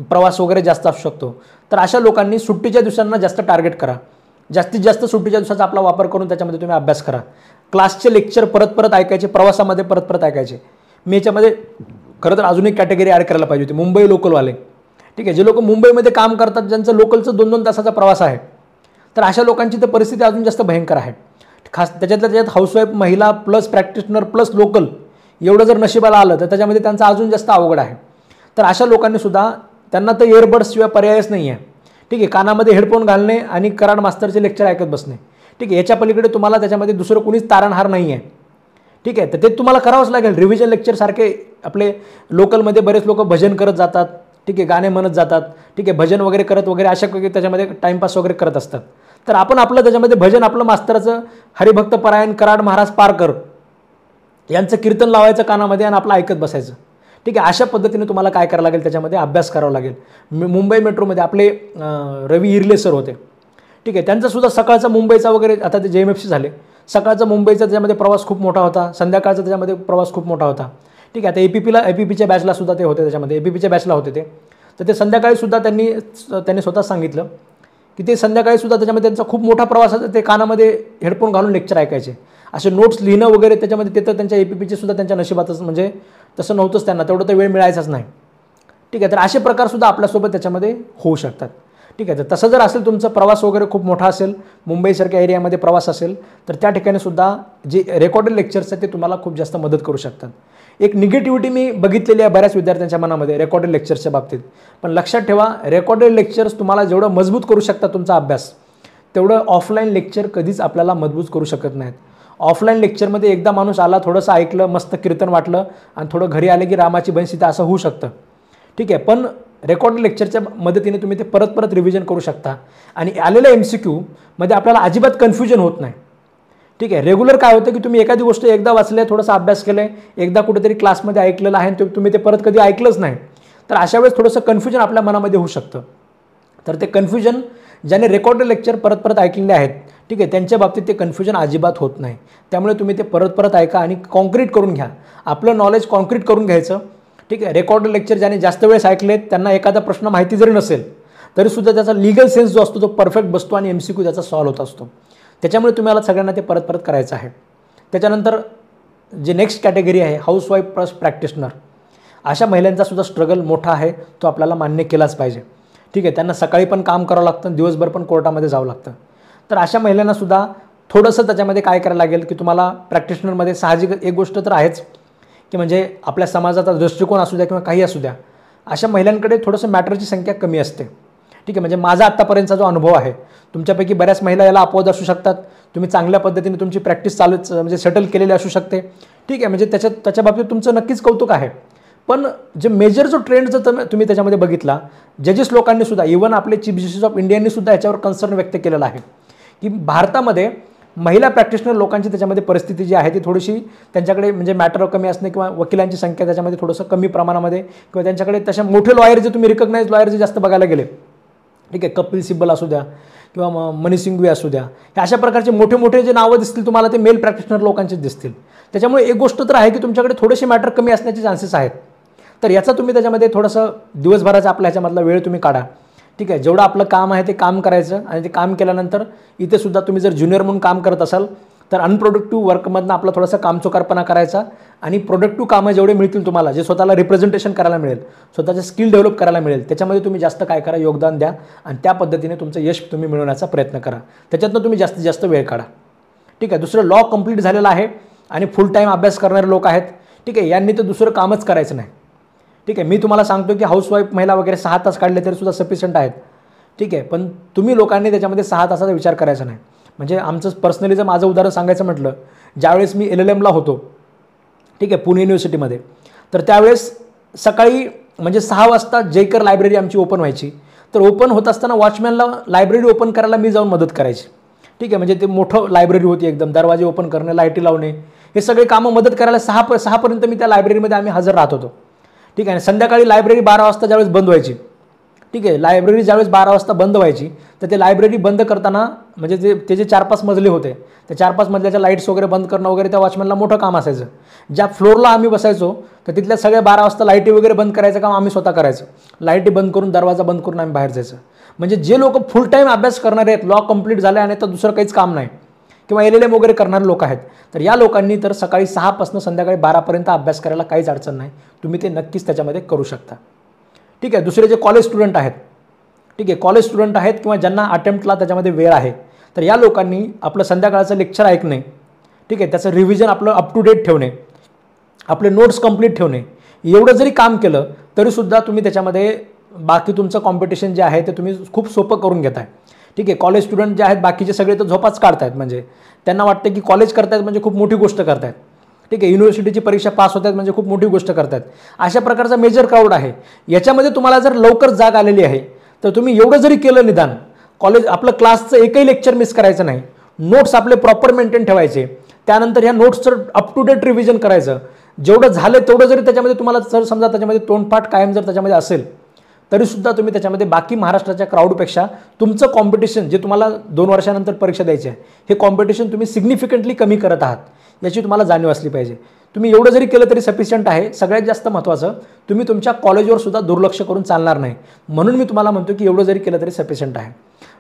प्रवास वगैरे जास्त असू शकतो. तर अशा लोकांनी सुट्टीच्या दिवसांना जास्त टार्गेट करा. जास्तीत जास्त सुट्टीच्या दिवसाचा आपला वापर करून त्याच्यामध्ये तुम्ही अभ्यास करा. क्लासचे लेक्चर परत परत ऐकायचे, प्रवासामध्ये परत परत ऐकायचे. मी याच्यामध्ये खरं तर अजून एक कॅटेगरी ॲड करायला पाहिजे होती, मुंबई लोकलवाले. ठीक आहे. जे लोक मुंबईमध्ये काम करतात, ज्यांचं लोकलचं 2-2 तासाचा प्रवास आहे, तर अशा लोकांची तर परिस्थिती अजून जास्त भयंकर आहे. खास त्याच्यात हाऊसवाईफ महिला प्लस प्रॅक्टिशनर प्लस लोकल एवढं जर नशिबाला आलं तर त्याच्यामध्ये त्यांचं अजून जास्त अवघड आहे. तर अशा लोकांनीसुद्धा, त्यांना तर इयरबड्सशिवाय पर्यायच नाही आहे. ठीक आहे. कानामध्ये हेडफोन घालणे आणि कराड मास्तरचे लेक्चर ऐकत बसणे. ठीक आहे. याच्या पलीकडे तुम्हाला त्याच्यामध्ये दुसरं कोणीच तारणहार नाही आहे. ठीक आहे. तर ते तुम्हाला करावंच लागेल. रिव्हिजन लेक्चरसारखे आपले लोकलमध्ये बरेच लोक भजन करत जातात. ठीक आहे. गाणे म्हणत जातात. ठीक आहे. भजन वगैरे करत वगैरे अशा त्याच्यामध्ये टाईमपास वगैरे करत असतात. तर आपण आपलं त्याच्यामध्ये भजन, आपलं मास्तराचं हरिभक्त परायण कराड महाराज पारकर यांचं कीर्तन लावायचं कानामध्ये आणि आपलं ऐकत बसायचं. ठीक आहे. अशा पद्धतीने तुम्हाला काय करावं लागेल, त्याच्यामध्ये अभ्यास करावा लागेल. मुंबई मेट्रोमध्ये आपले रवी इरले सर होते. ठीक आहे. त्यांचासुद्धा सकाळचा मुंबईचा वगैरे, आता ते JMFC झाले, सकाळचा मुंबईचा त्याच्यामध्ये प्रवास खूप मोठा होता, संध्याकाळचा त्याच्यामध्ये प्रवास खूप मोठा होता. ठीक आहे. आता APPच्या बॅचला सुद्धा ते होते, त्याच्यामध्ये APPच्या बॅचला होते ते. तर ते संध्याकाळीसुद्धा त्यांनी स्वतः सांगितलं की ते संध्याकाळीसुद्धा त्याच्यामध्ये त्यांचा खूप मोठा प्रवास होता. ते कानामध्ये हेडफोन घालून लेक्चर ऐकायचे. असे नोट्स लिहिणं वगैरे त्याच्यामध्ये, ते तर त्यांच्या APPचे सुद्धा त्यांच्या नशिबातच म्हणजे तसं नव्हतंच त्यांना, तेवढं तर वेळ मिळायचाच नाही. ठीक आहे, तर असे प्रकारसुद्धा आपल्यासोबत त्याच्यामध्ये होऊ शकतात. ठीक आहे, तर तसं जर असेल तुमचा प्रवास वगैरे खूप मोठा असेल, मुंबईसारख्या एरियामध्ये प्रवास असेल, तर त्या ठिकाणी सुद्धा जे रेकॉर्डेड लेक्चर्स आहेत ते तुम्हाला खूप जास्त मदत करू शकतात. एक निगेटिव्हिटी मी बघितलेली आहे बऱ्याच विद्यार्थ्यांच्या मनामध्ये रेकॉर्डेड लेक्चर्सच्या बाबतीत. पण लक्षात ठेवा, रेकॉर्डेड लेक्चर्स तुम्हाला जेवढं मजबूत करू शकतात तुमचा अभ्यास, तेवढं ऑफलाईन लेक्चर कधीच आपल्याला मजबूत करू शकत नाहीत. ऑफलाईन लेक्चरमध्ये एकदा माणूस आला, थोडंसं ऐकलं, मस्त कीर्तन वाटलं आणि थोडं घरी आले की रामाची बनसीता असं होऊ शकतं. ठीक आहे, पण रेकॉर्ड लेक्चरच्या मदतीने तुम्ही ते परत परत रिव्हिजन करू शकता आणि आलेल्या MCQ मध्ये आपल्याला अजिबात कन्फ्युजन होत नाही. ठीक आहे, रेग्युलर काय होतं की तुम्ही एखादी गोष्ट एकदा वाचले, थोडासा अभ्यास केलं, एकदा कुठेतरी क्लासमध्ये ऐकलेलं आहे आणि तुम्ही ते परत कधी ऐकलंच नाही, तर अशा वेळेस थोडंसं कन्फ्युजन आपल्या मनामध्ये होऊ शकतं. तर ते कन्फ्युजन ज्याने रेकॉर्डेड लेक्चर परत परत ऐकलेले आहेत, ठीक आहे, त्यांच्या बाबतीत ते कन्फ्युजन अजिबात होत नाही. त्यामुळे तुम्ही ते परत परत ऐका आणि कॉन्क्रीट करून घ्या, आपलं नॉलेज कॉन्क्रीट करून घ्यायचं. ठीक आहे, रेकॉर्डेड लेक्चर ज्याने जास्त वेळेस ऐकलेत त्यांना एखादा प्रश्न माहिती जरी नसेल तरीसुद्धा त्याचा लीगल सेन्स जो असतो तो परफेक्ट बसतो आणि MCQ त्याचा सॉल्व्ह होत असतो. त्याच्यामुळे तुम्हाला सगळ्यांना ते परत परत करायचं आहे. त्याच्यानंतर जे नेक्स्ट कॅटेगरी आहे हाऊसवाईफ प्लस प्रॅक्टिशनर, अशा महिलांचा सुद्धा स्ट्रगल मोठा आहे, तो आपल्याला मान्य केलाच पाहिजे. ठीक आहे, त्यांना सकाळी पण काम करावं लागतं, दिवसभर पण कोर्टामध्ये जावं लागतं. तर अशा महिलांनासुद्धा थोडंसं त्याच्यामध्ये काय करायला लागेल की तुम्हाला प्रॅक्टिशनरमध्ये साहजिक एक गोष्ट तर आहेच की म्हणजे आपल्या समाजाचा दृष्टिकोन असू द्या किंवा काही असू द्या, अशा महिलांकडे थोडंसं मॅटरची संख्या कमी असते. ठीक आहे, म्हणजे माझा आत्तापर्यंतचा जो अनुभव आहे, तुमच्यापैकी बऱ्याच महिला याला अपवाद असू शकतात, तुम्ही चांगल्या पद्धतीने तुमची प्रॅक्टिस चालूच म्हणजे सेटल केलेली असू शकते. ठीक आहे, म्हणजे त्याच्या बाबतीत तुमचं नक्कीच कौतुक आहे. पण जे मेजर जो ट्रेंड जर तुम्ही त्याच्यामध्ये बघितला, जजेस लोकांनी सुद्धा, इव्हन आपले चीफ जस्टिस ऑफ इंडियानी सुद्धा याच्यावर कन्सर्न व्यक्त केलेला आहे की भारतामध्ये महिला प्रॅक्टिशनर लोकांची त्याच्यामध्ये परिस्थिती जी आहे ती थोडीशी त्यांच्याकडे म्हणजे मॅटर कमी असणे किंवा वकिलांची संख्या त्याच्यामध्ये थोडंसं कमी प्रमाणामध्ये किंवा त्यांच्याकडे तशा मोठे लॉयर जे तुम्ही रिकग्नाइज लॉयर जे जास्त बघायला गेले, ठीक आहे, कपिल सिब्बल असू द्या किंवा मनी सिंघवी असू द्या, हे अशा प्रकारचे मोठे मोठे जे नावं दिसतील तुम्हाला ते मेल प्रॅक्टिशनर लोकांचेच दिसतील. त्याच्यामुळे एक गोष्ट तर आहे की तुमच्याकडे थोडेसे मॅटर कमी असण्याचे चान्सेस आहेत. तर याचा तुम्ही त्याच्यामध्ये थोडंसं दिवसभराचा आपल्या ह्याच्यामधला वेळ तुम्ही काढा. ठीक आहे, जेवढं आपलं काम आहे ते काम करायचं आणि ते काम केल्यानंतर इथे सुद्धा तुम्ही जर ज्युनियर म्हणून काम करत असाल तर अनप्रोडक्टिव्ह वर्कमधनं आपला थोडासा कामचोकारपणा करायचा आणि प्रोडक्टिव्ह कामं जेवढे मिळतील तुम्हाला, जे स्वतःला रिप्रेझेंटेशन करायला मिळेल, स्वतःचे स्किल डेव्हलप करायला मिळेल, त्याच्यामध्ये तुम्ही जास्त काय करा, योगदान द्या आणि त्या पद्धतीने तुमचं यश तुम्ही मिळवण्याचा प्रयत्न करा. त्याच्यातनं तुम्ही जास्तीत जास्त वेळ काढा. ठीक आहे, दुसरं लॉ कंप्लीट झालेलं आहे आणि फुल टाईम अभ्यास करणारे लोक आहेत. ठीक आहे, यांनी तर दुसरं कामच करायचं नाही. ठीक आहे, मी तुम्हाला सांगतो की हाऊसवाईफ महिला वगैरे 6 तास काढले तरी सुद्धा सफिशियंट आहेत. ठीक आहे, पण तुम्ही लोकांनी त्याच्यामध्ये 6 तासाचा विचार करायचा नाही. म्हणजे आमचं पर्सनली जर माझं उदाहरण सांगायचं म्हटलं, ज्यावेळेस मी LLMला होतो, ठीक आहे, पुणे युनिव्हर्सिटीमध्ये, तर त्यावेळेस सकाळी म्हणजे 6 वाजता जयकर लायब्ररी आमची ओपन व्हायची. तर ओपन होत असताना वॉचमॅनला लायब्ररी ओपन करायला मी जाऊन मदत करायची. ठीक आहे, म्हणजे ते मोठं लायब्ररी होती एकदम, दरवाजे ओपन करणे, लाईटी लावणे, हे सगळे कामं मदत करायला 6 पर्यंत मी त्या लायब्ररीमध्ये आम्ही हजर राहत होतो. ठीक आहे, संध्याकाळी लायब्ररी 12 वाजता ज्यावेळेस बंद व्हायची, ठीक आहे, लायब्ररी ज्यावेळेस 12 वाजता बंद व्हायची, तर ते लायब्ररी बंद करताना म्हणजे ते जे 4-5 मजले होते, त्या 4-5 मजल्याच्या लाईट्स वगैरे बंद करणं वगैरे त्या वॉचमॅनला मोठं काम असायचं. ज्या फ्लोअरला आम्ही बसायचो तर तिथल्या सगळ्या 12 वाजता लाईटी वगैरे बंद करायचं काम आम्ही स्वतः करायचं. लाईटी बंद करून, दरवाजा बंद करून आम्ही बाहेर जायचं. म्हणजे जे लोक फुल टाईम अभ्यास करणारे आहेत, लॉ कंप्लीट झाले आणि तर दुसरं काहीच काम नाही किंवा LLM वगैरे करणारे लोक आहेत, तर या लोकांनी तर सकाळी 6 पासून संध्याकाळी 12 पर्यंत अभ्यास करायला काहीच अडचण नाही. तुम्ही ते नक्कीच त्याच्यामध्ये करू शकता. ठीक आहे, दुसरे जे कॉलेज स्टुडंट आहेत, ठीक आहे, कॉलेज स्टुडंट आहेत किंवा ज्यांना अटेम्प्टला त्याच्यामध्ये वेळ आहे, तर या लोकांनी आपलं संध्याकाळचं लेक्चर ऐकणे, ठीक आहे, त्याचं रिव्हिजन आपलं अप टू डेट ठेवणे, आपले नोट्स कंप्लीट ठेवणे, एवढं जरी काम केलं तरीसुद्धा तुम्ही त्याच्यामध्ये बाकी तुमचं कॉम्पिटिशन जे आहे ते तुम्ही खूप सोपं करून घेताय. ठीक आहे, कॉलेज स्टुडंट जे आहेत बाकीचे सगळे तर झोपाच काढतायत, म्हणजे त्यांना वाटतं की कॉलेज करतायत म्हणजे खूप मोठी गोष्ट करतायत. ठीक आहे, युनिव्हर्सिटीची परीक्षा पास होत आहेत म्हणजे खूप मोठी गोष्ट करतायत. अशा प्रकारचा मेजर क्राऊड आहे. याच्यामध्ये तुम्हाला जर लवकर जाग आलेली आहे तर तुम्ही एवढं जरी केलं, निदान कॉलेज आपलं क्लासचं एकही लेक्चर मिस करायचं नाही, नोट्स आपले प्रॉपर मेंटेन ठेवायचे, त्यानंतर ह्या नोट्सचं अप टू डेट रिव्हिजन करायचं. जेवढं झालं तेवढं जरी त्याच्यामध्ये तुम्हाला जर समजा त्याच्यामध्ये तोंडपाठ कायम जर त्याच्यामध्ये असेल तरीसुद्धा तुम्ही त्याच्यामध्ये बाकी महाराष्ट्राच्या क्राऊडपेक्षा तुमचं कॉम्पिटिशन जे तुम्हाला 2 वर्षानंतर परीक्षा द्यायची आहे, हे कॉम्पिटिशन तुम्ही सिग्निफिकंटली कमी करत आहात, याची तुम्हाला जाणीव असली पाहिजे. तुम्ही एवढं जरी केलं तरी सफिशियंट आहे. सगळ्यात जास्त महत्त्वाचं, तुम्ही तुमच्या कॉलेजवर सुद्धा दुर्लक्ष करून चालणार नाही. म्हणून मी तुम्हाला म्हणतो की एवढं जरी केलं तरी सफिशियंट आहे.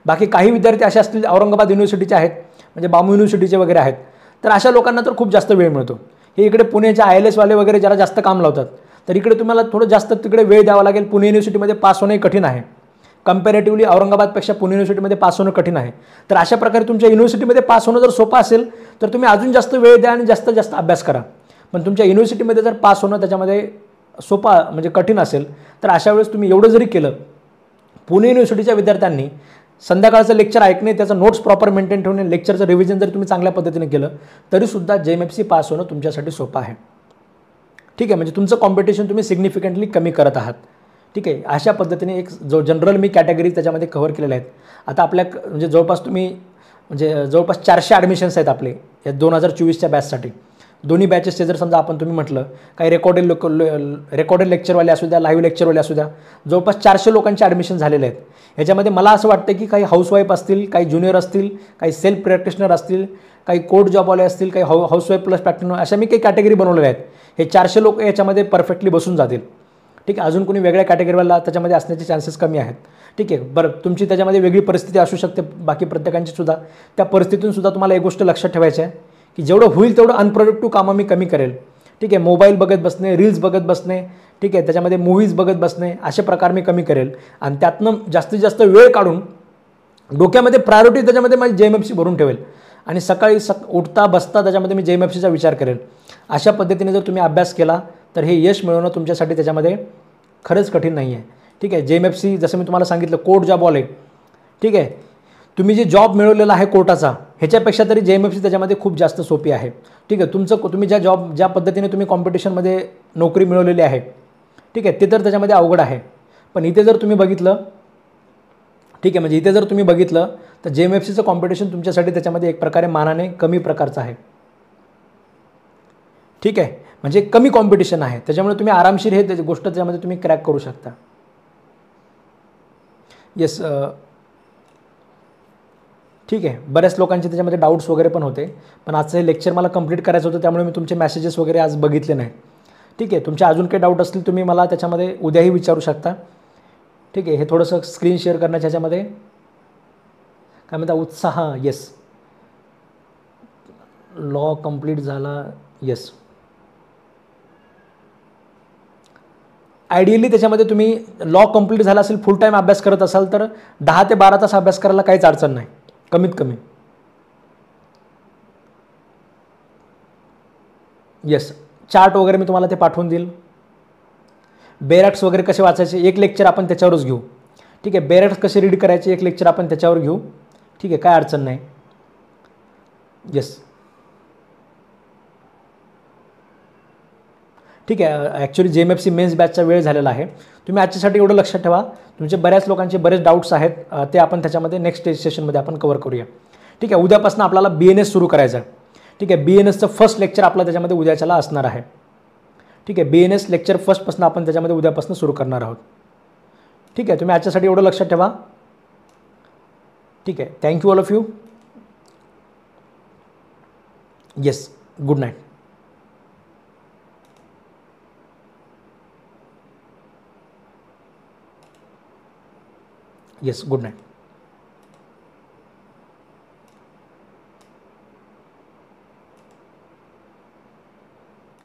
बाकी काही विद्यार्थी असे असतील औरंगाबाद युनिव्हर्सिटीचे आहेत, म्हणजे बांबू युनिव्हर्सिटीचे वगैरे आहेत, तर अशा लोकांना तर खूप जास्त वेळ मिळतो. हे इकडे पुण्याच्या ILS वाले वगैरे जरा जास्त काम लावतात, तर इकडे तुम्हाला थोडं जास्त तिकडे वेळ द्यावा लागेल. पुणे युनिव्हर्सिटीमध्ये पास होणं कठीण आहे. कंपॅरेटिव्हली औरंगाबादपेक्षा पुणे युनिव्हर्सिटीमध्ये पास होणं कठीण आहे. तर अशा प्रकारे तुमच्या युनिव्हर्सिटीमध्ये पास होणं जर सोपं असेल तर तुम्ही अजून जास्त वेळ द्या आणि जास्तीत जास्त अभ्यास करा. पण तुमच्या युनिव्हर्सिटीमध्ये जर पास होणं त्याच्यामध्ये सोपा म्हणजे कठीण असेल तर अशा वेळेस तुम्ही एवढं जरी केलं, पुणे युनिव्हर्सिटीच्या विद्यार्थ्यांनी संध्याकाळचं लेक्चर ऐकणे, त्याचं नोट्स प्रॉपर मेंटेन ठेवणे, लेक्चरचं रिव्हिजन जर तुम्ही चांगल्या पद्धतीने केलं तरीसुद्धा JMFC पास होणं तुमच्यासाठी सोपं आहे. ठीक आहे, म्हणजे तुमचं कॉम्पिटिशन तुम्ही सिग्निफिकंटली कमी करत आहात. ठीक आहे, अशा पद्धतीने एक जो जनरल मी कॅटेगरी त्याच्यामध्ये कव्हर केलेल्या आहेत. आता आपल्या म्हणजे जवळपास तुम्ही म्हणजे जवळपास 400 ॲडमिशन्स आहेत आपले या 2024च्या बॅचसाठी. दोन्ही बॅचेसचे जर समजा आपण तुम्ही म्हटलं, काही रेकॉर्डेड लेक्चरवाले असू द्या, लाईव्ह लेक्चरवाले असू द्या, जवळपास 400 लोकांचे ॲडमिशन झालेले आहेत. ह्याच्यामध्ये मला असं वाटतं की काही हाऊसवाईफ असतील, काही ज्युनियर असतील, काही सेल्फ प्रॅक्टिशनर असतील, काही कोर्ट जॉबवाले असतील, काही हाऊसवाईफ प्लस प्रॅक्टिशनर, अशा मी काही कॅटेगरी बनवलेल्या आहेत. हे 400 लोक याच्यामध्ये परफेक्टली बसून जातील. ठीक आहे, अजून कोणी वेगळ्या कॅटेगरीवाला त्याच्यामध्ये असण्याचे चान्सेस कमी आहेत. ठीक आहे, बरं, तुमची त्याच्यामध्ये वेगळी परिस्थिती असू शकते बाकी प्रत्येकांची सुद्धा. त्या परिस्थितीतून सुद्धा तुम्हाला एक गोष्ट लक्षात ठेवायची आहे की जेवढं होईल तेवढं अनप्रोडक्टिव्ह कामं मी कमी करेल. ठीक आहे, मोबाईल बघत बसणे, रील्स बघत बसणे, ठीक आहे, त्याच्यामध्ये मूव्हीज बघत बसणे, असे प्रकार मी कमी करेल आणि त्यातनं जास्तीत जास्त वेळ काढून डोक्यामध्ये प्रायोरिटी त्याच्यामध्ये माझी JMFC भरून ठेवेल आणि सकाळी उठता बसता त्याच्यामध्ये मी JMFCचा विचार करेल. अशा पद्धतीने जर तुम्ही अभ्यास केला तर हे यश मिळवणं तुमच्यासाठी त्याच्यामध्ये खरंच कठीण नाही आहे. ठीक आहे, JMFC जसं मी तुम्हाला सांगितलं कोर्ट जॉबवाले, ठीक आहे, तुम्ही जे जॉब मिळवलेला आहे कोर्टाचा ह्याच्यापेक्षा तरी JMFC त्याच्यामध्ये खूप जास्त सोपी आहे. ठीक आहे, तुम्ही ज्या पद्धतीने तुम्ही कॉम्पिटिशनमध्ये नोकरी मिळवलेली आहे, ठीक आहे, ते तर त्याच्यामध्ये अवघड आहे. पण इथे जर तुम्ही बघितलं, ठीक आहे, म्हणजे इथे जर तुम्ही बघितलं तर JMFCचं कॉम्पिटिशन तुमच्यासाठी त्याच्यामध्ये एक प्रकारे मानाने कमी प्रकारचं आहे. ठीक आहे, म्हणजे कमी कॉम्पिटिशन आहे, त्याच्यामुळे तुम्ही आरामशीर हे गोष्ट त्याच्यामध्ये तुम्ही क्रॅक करू शकता. येस, ठीक आहे, बऱ्याच लोकांचे त्याच्यामध्ये डाऊट्स वगैरे पण होते, पण आजचं हे लेक्चर मला कंप्लीट करायचं होतं त्यामुळे मी तुमचे मेसेजेस वगैरे आज बघितले नाही. ठीक आहे, तुमचे अजून काही डाऊट असतील तुम्ही मला त्याच्यामध्ये उद्याही विचारू शकता. ठीक आहे, हे थोडंसं स्क्रीन शेअर करण्याच्या ह्याच्यामध्ये काय म्हणता उत्साह. येस, लॉ कंप्लीट झाला. येस, आयडियली त्याच्यामध्ये तुम्ही लॉ कंप्लीट झाला असेल, फुल टाईम अभ्यास करत असाल तर 10 ते 12 तास अभ्यास करायला काहीच अडचण नाही, कमीत कमी. येस, चार्ट वगैरे मी तुम्हाला ते पाठवून देईल. बेरॅक्स वगैरे कसे वाचायचे एक लेक्चर आपण त्याच्यावरच घेऊ. ठीक आहे, बेरॅक्स कसे रीड करायचे एक लेक्चर आपण त्याच्यावर घेऊ. ठीक आहे, काय अडचण नाही. येस, ठीक आहे, ॲक्च्युली JMFC मेन्स बॅचचा वेळ झालेला आहे. तुम्ही आजच्यासाठी एवढं लक्षात ठेवा, तुमचे बऱ्याच लोकांचे बरेच डाऊट्स आहेत ते आपण त्याच्यामध्ये नेक्स्ट सेशनमध्ये आपण कव्हर करूया. ठीक आहे, उद्यापासून आपल्याला BNS सुरू करायचं आहे. ठीक आहे, BNSचं फर्स्ट लेक्चर आपलं त्याच्यामध्ये उद्याच्याला असणार आहे. ठीक आहे, BNS लेक्चर फर्स्टपासून आपण त्याच्यामध्ये उद्यापासून सुरू करणार आहोत. ठीक आहे, तुम्ही आजच्यासाठी एवढं लक्षात ठेवा. ठीक आहे, thank you all of you. Yes, good night. Yes, good night.